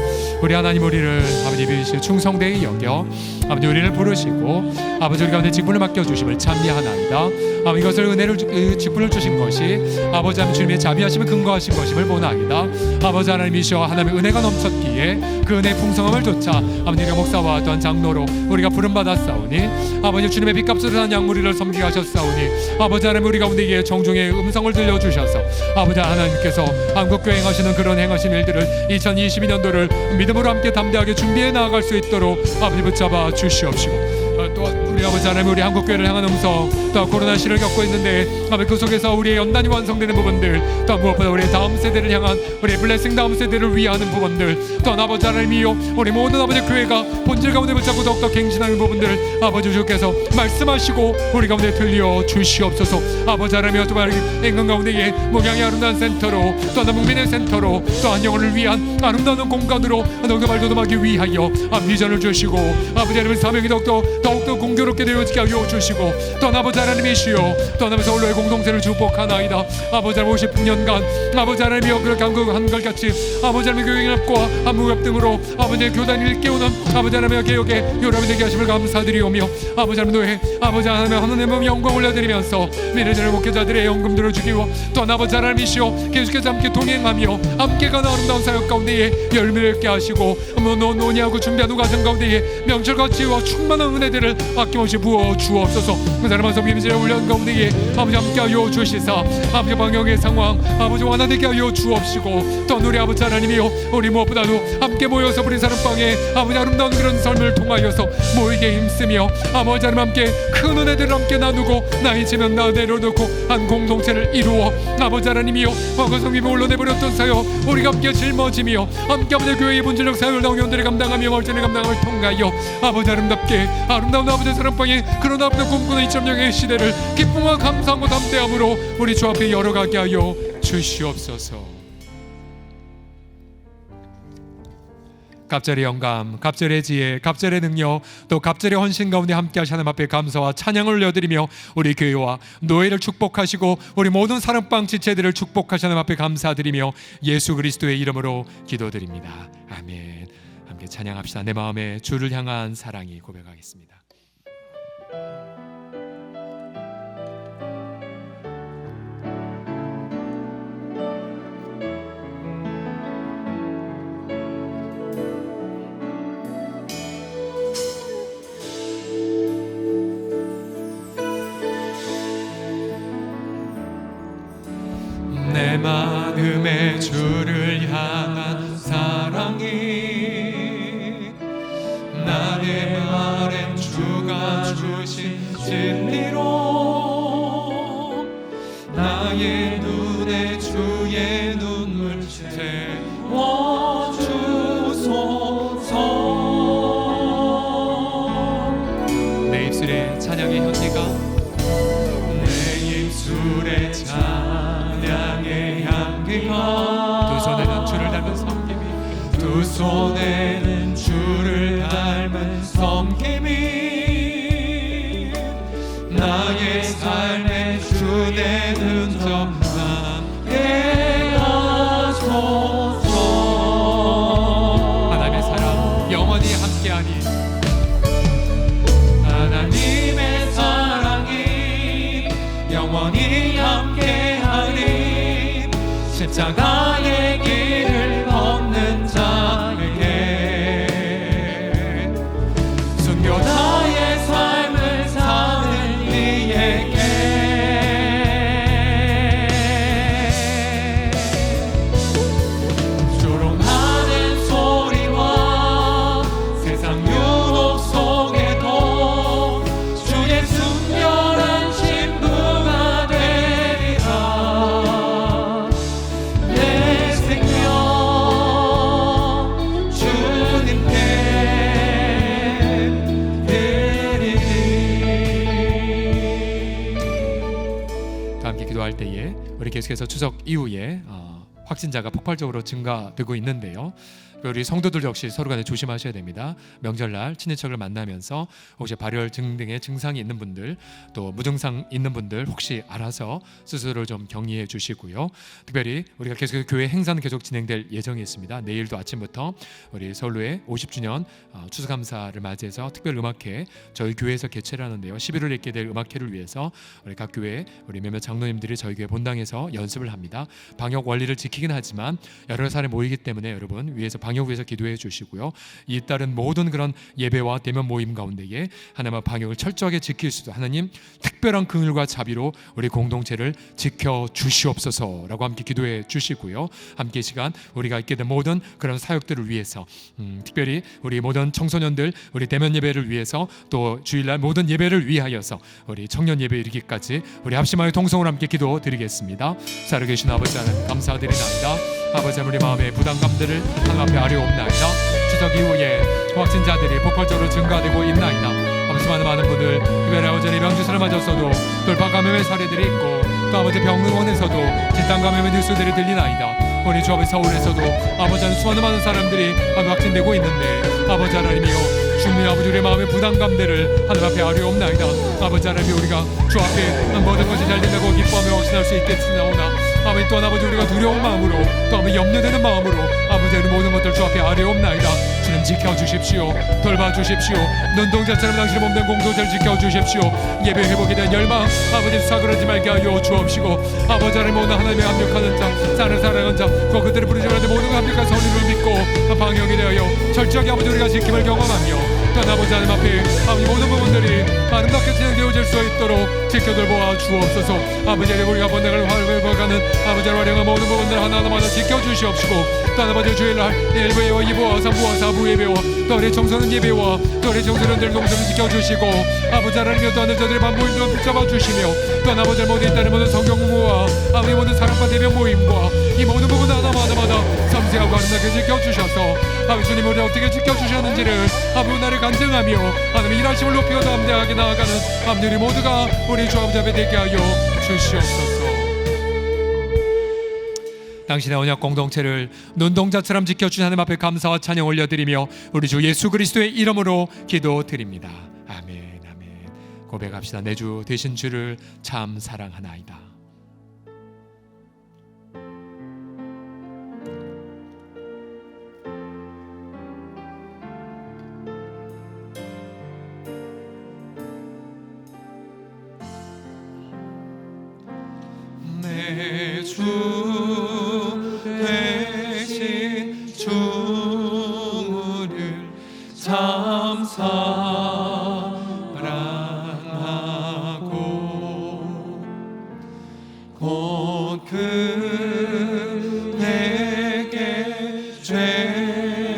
우리 하나님 우리를 아버지 비우시 충성되이 여겨 아버지 우리를 부르시고 아버지 우리 가운데 직분을 맡겨주심을 참여하나이다. 아버지 이것을 은혜를 직분을 주신 것이 아버지 하나님 주님의 자비하심을 근거하신 것임을 보나이다. 아버지 하나님이시여 하나님의 은혜가 넘쳤기에 그 은혜의 풍성함을 좇아 아버지 우리가 목사와 또한 장로로 우리가 부름받았사오니 아버지 주님의 빚값으로 산 양무리를 섬기게 하셨사오니 아버지 하나님 우리 가운데에 정중의 음성을 들려주셔서 아버지 하나님께서 한국교회 행하시는 그런 행하신 일들을 2022년도를 믿음으로 함께 담대하게 준비해 나아갈 수 있도록 아버지 붙잡아 주시옵시고 또 우리 아버지 하나님 우리 한국교회를 향한 음성 또 코로나 시를 겪고 있는데 아버지 그 속에서 우리의 연단이 완성되는 부분들 또 무엇보다 우리의 다음 세대를 향한 우리의 블레싱 다음 세대를 위하는 부분들 또 아버지 하나님이요 우리 모든 아버지 교회가 본질 가운데 붙잡고 더욱더 갱신하는 부분들 아버지 주께서 말씀하시고 우리 가운데 들려 주시옵소서. 아버지 하나님이여 또 인간 가운데에 목양의 아름다운 센터로 또 하나 국민의 센터로 또 한 영혼을 위한 아름다운 공간으로 너그 말도듬하기 위하여 비전을 주시고 아버지 하나님의 사명이 더욱더 공교롭게 되어지게 하여 주시고 또 아버지 하나님이시여 또 하나님의 서울로의 공동체를 축복하나이다. 아버지 하나님 50년간 아버지 하나님이여 그렇게 한걸같이 아버지 하나님의 교육연합과 한무협 등으로 아버지의 교단을 일깨우는 아버지 하나님의 개혁에 요람이 되게 하심을 감사드리오며 아버지 하나님 노예 아버지 하나님의 영광 올려드리면서 미래전의 목회자들의 연금들을 주기와 또한 아버지 하나님이시여 계속해서 함께 동행하며 함께 가는 아름다운 사역 가운데에 열매를 맺게 하시고 논의하고 준비하는 과정 가운데에 명철가치와 충만한 은혜들을 아낌없이 부어 주옵소서. 그 사람한 성김제의 훈련 가운데에 아버지 함께하여 주시사 아버지 방역의 상황 아버지 완화되게 하여 주옵시고 또 우리 아버지 하나님이여 우리 무엇보다도 함께 모여서 우리 사랑방에 아버지 아름다운 그런 삶을 통하여서 모이게 힘쓰며 아버지 하나님 함께 큰 은혜들을 함께 나누고 나의 지면 나 내려놓고 한 공동체를 이루어 아버지 하나님이여 과거 성김을 올려내버렸던 사역 우리가 함께 짊어지며 함께 아버지 교회의 본질적 사역을 당연들이 감당하며 멀전의 감당을 통하여 아버지 아름답게 아름다운 아버지 사랑방에 그런 아버지 꿈꾸는 2.0의 시대를 기쁨과 감사하고 담대함으로 우리 주 앞에 열어가게 하여 주시옵소서. 갑절의 영감, 갑절의 지혜, 갑절의 능력, 또 갑절의 헌신 가운데 함께 하시는 하나님 앞에 감사와 찬양을 올려드리며 우리 교회와 노예를 축복하시고 우리 모든 사랑방 지체들을 축복하시는 하나님 앞에 감사드리며 예수 그리스도의 이름으로 기도드립니다. 아멘. 함께 찬양합시다. 내 마음에 주를 향한 사랑이 고백하겠습니다. 내 마음에 주를 향한 사랑이 나의 말엔 주가 주신 진리로 나의 눈에 주의 눈물 채워주소서. 내 입술에 찬양의 현지가 내 입술에 찬양의 향기가 두 손에는 주를 닮은 섬김이 두 손에는 주를 닮은 섬김이 나의 삶의 주의 흔적 남게 하소서. 하나님의 사랑 영원히 함께하니 하나님의 사랑이 영원히 함께하니 십자가의 길을 걷는 자에게 순교자의 삶을 사는 이에게 조롱하는 소리와 세상 유혹 속에도 주의 순결한 신부가 되리라. 내 생명 우리 계속해서 추석 이후에 확진자가 폭발적으로 증가되고 있는데요. 우리 성도들 역시 서로 간에 조심하셔야 됩니다. 명절날 친인척을 만나면서 혹시 발열증 등의 증상이 있는 분들, 또 무증상 있는 분들 혹시 알아서 스스로를 좀 격리해 주시고요. 특별히 우리가 계속 교회 행사는 계속 진행될 예정이 있습니다. 내일도 아침부터 우리 서울로의 50주년 추수감사를 맞이해서 특별 음악회 저희 교회에서 개최를 하는데요. 11월에 있게 될 음악회를 위해서 우리 각 교회 우리 몇몇 장로님들이 저희 교회 본당에서 연습을 합니다. 방역 원리를 지키긴 하지만 여러 사람이 모이기 때문에 여러분 위에서 방역 위해서 기도해 주시고요. 이 따른 모든 그런 예배와 대면 모임 가운데에 하나님의 방역을 철저하게 지킬 수도 하나님 특별한 긍휼과 자비로 우리 공동체를 지켜 주시옵소서라고 함께 기도해 주시고요. 함께 이 시간 우리가 있게 된 모든 그런 사역들을 위해서 특별히 우리 모든 청소년들 우리 대면 예배를 위해서 또 주일날 모든 예배를 위하여서 우리 청년 예배 이르기까지 우리 합심하여 통성으로 함께 기도 드리겠습니다. 살아계신 아버지 하나님 감사드리나이다. 아버지 우리 마음의 부담감들을 하나님 앞에 아뢰옵나이다. 추석 이후에 확진자들이 폭발적으로 증가되고 있나이다. 아버지 많은 분들 특별히 아버지 명주사를 맞았어도 돌파 감염의 사례들이 있고 또 아버지 병원에서도 진단 감염의 뉴스들이 들리나이다. 우리 주 아버지 서울에서도 아버지 하나님 많은 사람들이 확진되고 있는데 아버지 하나님이여 주님 아버지 우리의 마음의 부담감들을 하늘 앞에 아뢰옵나이다. 아버지 하나님 우리가 주 앞에 모든 것이 잘 된다고 기뻐하며 확신할 수 있겠으나오나 아버지 또한 아버지 우리가 두려운 마음으로 또 아버지 염려되는 마음으로 아버지 우리 모든 것들 주 앞에 아뢰옵나이다. 주님 지켜주십시오. 돌봐주십시오. 눈동자처럼 당신의 몸된 공동체를 지켜주십시오. 예배 회복에 대한 열망 아버지 사그러지 말게 하여 주옵시고 아버지 하나님 오늘 하나님의 합력하는 자 사는 사랑하는 자 그들을 부르지 말되 모든 합력한 선의를 믿고 방역에 대하여 철저하게 아버지 우리가 지킴을 경험하며 또한 아버지 하나님 앞에 아버지 모든 부분들이 아름답게 진행되어질 수 있도록 지켜돌보아 주옵소서. 아버지 하나님 우리가 번뇌를 회복하는 아버지 활용한 모든 부분들 하나하나마다 지켜주시옵시고 또한 아버지 주일날 1부와 2부와 3부와 4부 예배와 또 우리 청소년 예배와 또 우리 청소년들 농성을 지켜주시고 아버지 하나님 또한 저들의 반모임도 붙잡아 주시며 또한 아버지 모든 있다는 모든 성경 공부와 아버지 모든 사랑과 대면 모임과 이 모든 부분 하나마다 섬세하고 아름답게 지켜주셔서 아버지 주님 우리 어떻게 지켜주셨는지를 아버지 나를 간증하며 하나님 일하심을 높이고 담대하게 나아가는 아버지 모두가 우리 주 아버지 앞에 되게 하여 주시옵소서. 당신의 언약 공동체를 눈동자처럼 지켜주신 하나님 앞에 감사와 찬양 올려드리며 우리 주 예수 그리스도의 이름으로 기도드립니다. 아멘 아멘. 고백합시다. 내 주 되신 주를 참 사랑하나이다. 내 주 되신 주를 참 사랑하고 곧 그에게 죄를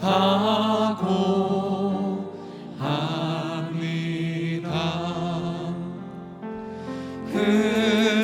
하고 합니다. 그는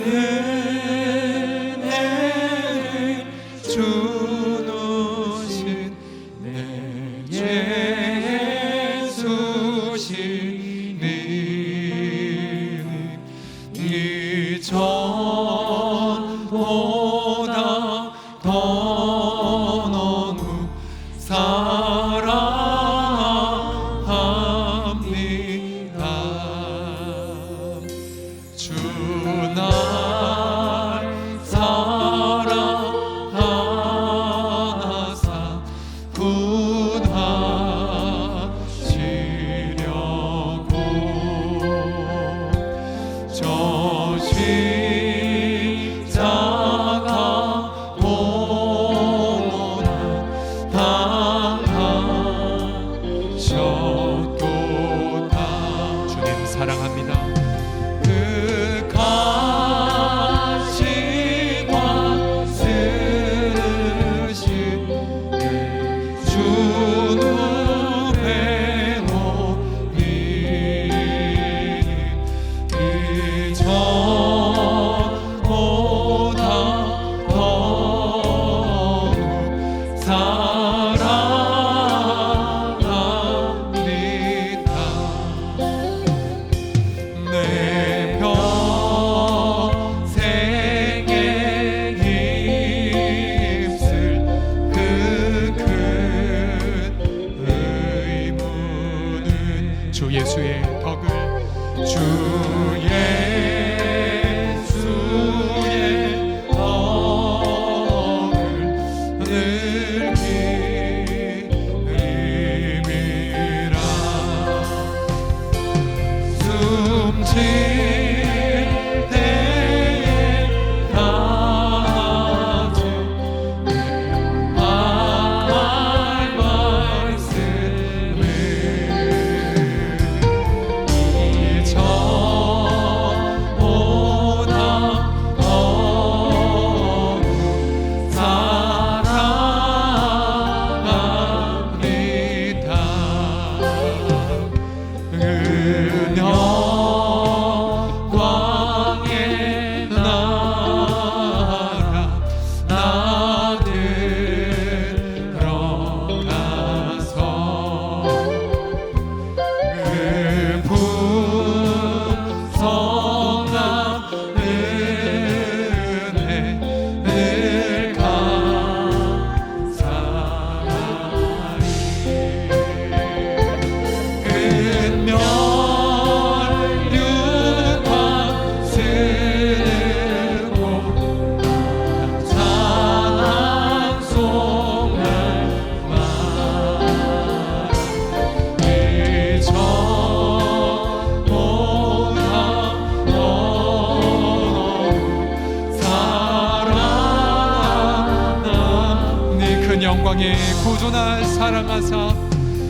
영광의 구주 날 사랑하사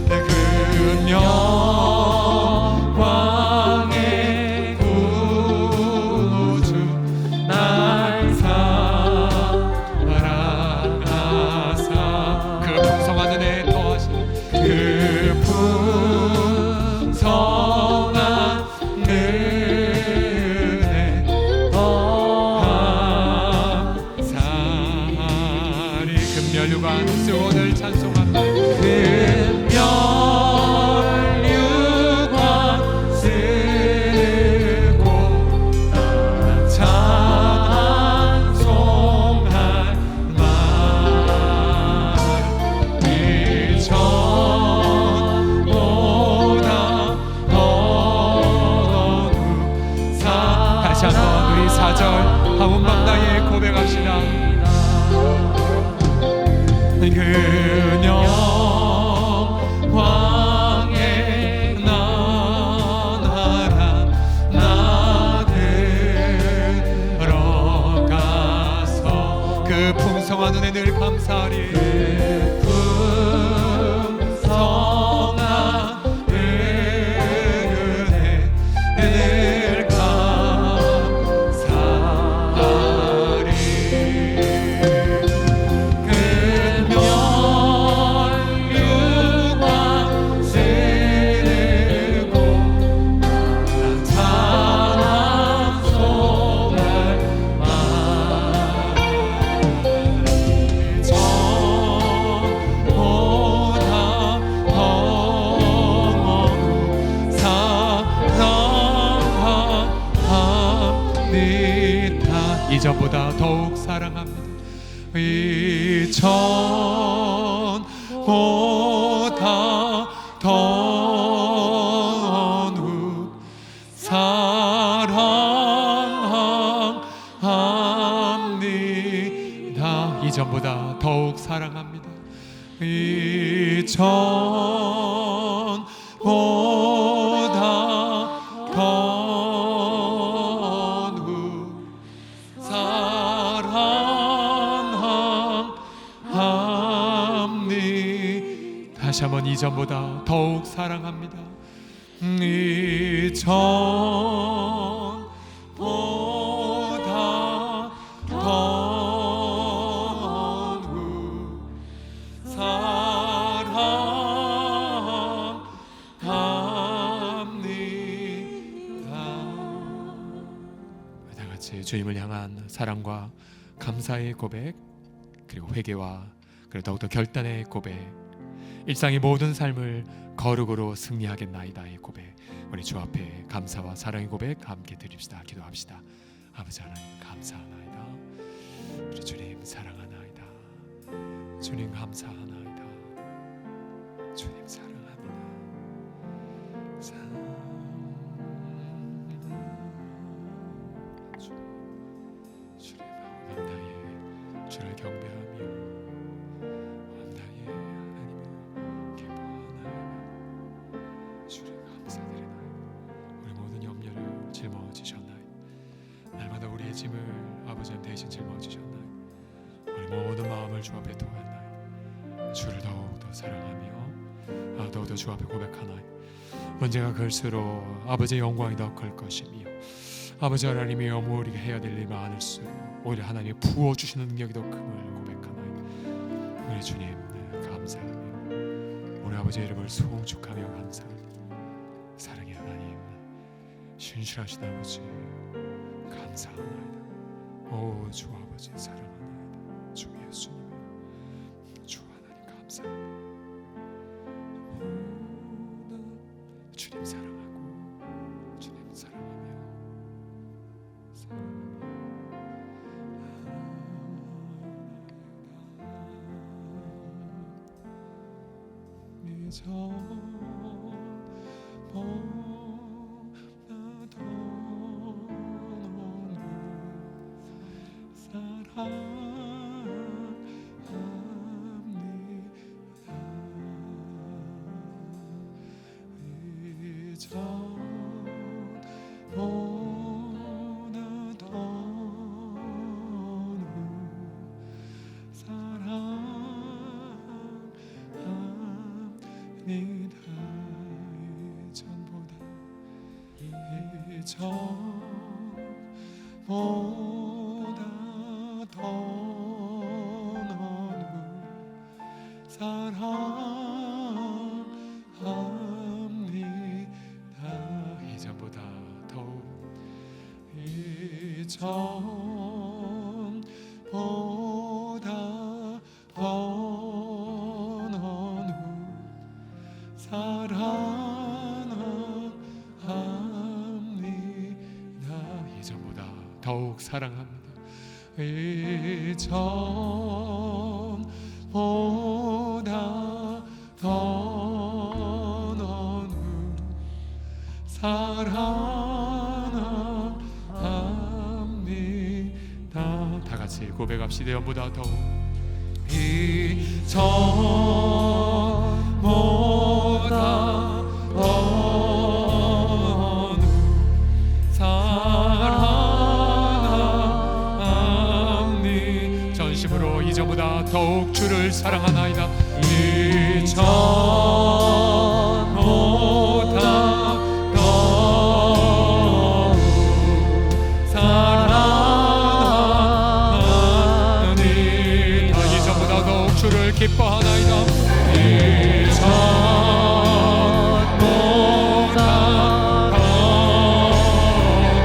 그 영광의 구주 날 사랑하사 그 풍성한 은혜 더하신 그 풍성한 은혜 더하사리 금면류관 수원을 찬송합니다. 금면류관 쓰고 찬송할 말 이전보다 더욱 다시 한번 우리 4절 한문방다에 고백합시다. 그 영광의 나라 나 들어가서 그 풍성한 은혜 늘 감사하리 풍성한 은혜 늘 감사하리 이전보다 더욱 사랑합니다. 이전보다 더욱 사랑합니다. 이전보다 더욱 사랑합니다. 이전보다 더욱 다시 한번 이전보다 더욱 사랑합니다. 이전보다 더욱 사랑합니다. 다 같이 주님을 향한 사랑과 감사의 고백, 그리고 회개와 그리고 더욱더 결단의 고백, 일상의 모든 삶을 거룩으로 승리하겠나이다의 고백, 우리 주 앞에 감사와 사랑의 고백 함께 드립시다. 기도합시다. 아버지 하나님 감사하나이다. 우리 주님 사랑하나이다. 주님 감사하나이다. 주님 사랑합니다. 주님 마음 주를 경배하며 짊어지셨나요? 날마다 우리의 짐을 아버지는 대신 짊어지셨나요? 우리 모든 마음을 주 앞에 두었나요? 주를 더욱더 사랑하며 더욱더 주 앞에 고백하나요? 언제가 갈수록 아버지의 영광이 더 클 것이며 아버지 하나님이 우리가 해야 될 일 많을수록 오히려 하나님이 부어주시는 능력이 더 큼을 고백하나요? 우리 주님 감사하며 우리 아버지의 이름을 송축하며 감사합니다. 사랑의 하나님, 신실하신 아버지 감사하나이다. 오 주 아버지 사랑하나이다. 주 예수님, 주 하나님 감사합니다. 주님 사랑하고 주님 사랑하며 이전보다 더 너를 사랑합니다. 이전보다 더욱 이전보다 더 너를 사랑합니다. 이전보다 더욱 사랑합니다. 이전보다 더 너를 사랑합니다. 다 같이 고백합시다. 이전보다 더욱 이전보다 더 너를 사랑합니다. 전심으로 이전보다 더욱 주를 사랑하나이다. 이전보다 더 사랑합니다. 이전보다 더욱 주를 기뻐하나이다. 이전보다 더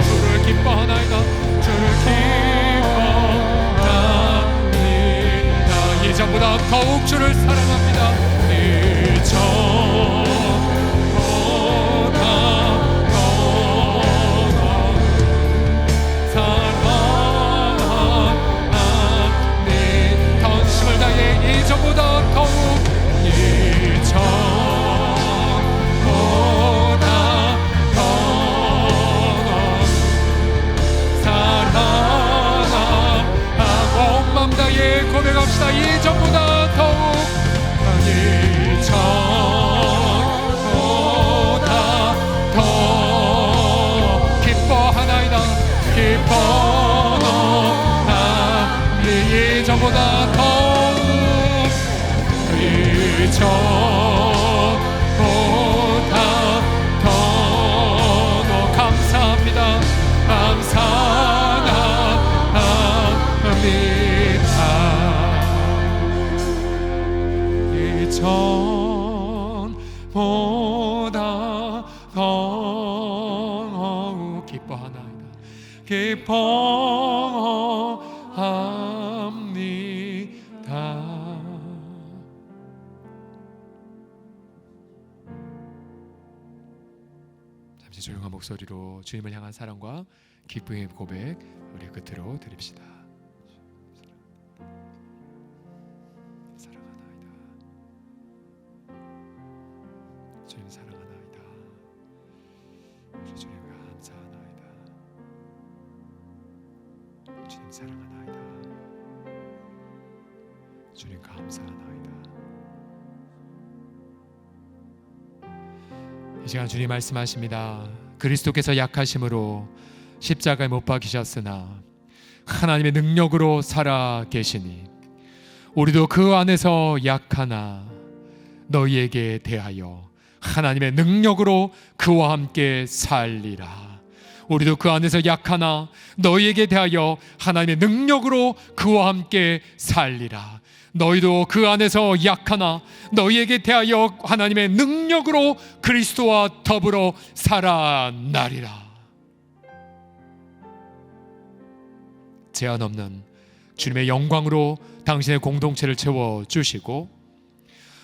주를 기뻐하나이다. 주를 기뻐합니다. 이전보다 더욱 주를 사랑합니다. 이전보다 더 사랑합니다. 던심을 다해 이전보다 더욱 이전보다 더 사랑하고 온 마음 다해 고백합시다. 이전보다 더욱 이전보다 더 기뻐하나이다. 기뻐하니 이전보다 더욱 이전보다 더 감사합니다. 감사합니다. 이전보다 더욱 기뻐하나이다. 기뻐합니다. 잠시 조용한 목소리로 주님을 향한 사랑과 기쁨의 고백 우리 끝으로 드립시다. 사랑하나이다. 주님 사랑하나이다. 우리 주님 감사하나이다. 주님 사랑하나이다. 주님 감사하나이다. 이 시간 주님 말씀하십니다. 그리스도께서 약하심으로 십자가에 못 박히셨으나 하나님의 능력으로 살아 계시니 우리도 그 안에서 약하나 너희에게 대하여 하나님의 능력으로 그와 함께 살리라. 우리도 그 안에서 약하나 너희에게 대하여 하나님의 능력으로 그와 함께 살리라. 너희도 그 안에서 약하나 너희에게 대하여 하나님의 능력으로 그리스도와 더불어 살아나리라. 제한 없는 주님의 영광으로 당신의 공동체를 채워주시고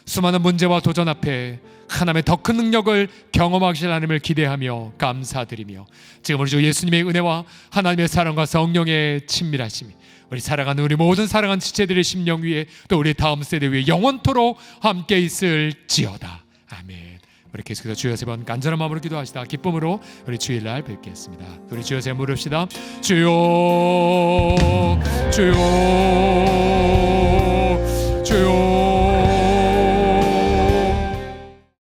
수많은 문제와 도전 앞에 하나님의 더 큰 능력을 경험하실 하나님을 기대하며 감사드리며 지금 우리 주 예수님의 은혜와 하나님의 사랑과 성령의 친밀하심이 우리 사랑하는 우리 모든 사랑하는 지체들의 심령 위에 또 우리 다음 세대 위에 영원토록 함께 있을지어다. 아멘. 우리 계속해서 주여 세 번 간절한 마음으로 기도하시다 기쁨으로 우리 주일날 뵙겠습니다. 우리 주여 세 번 부릅시다. 주여 주여 주여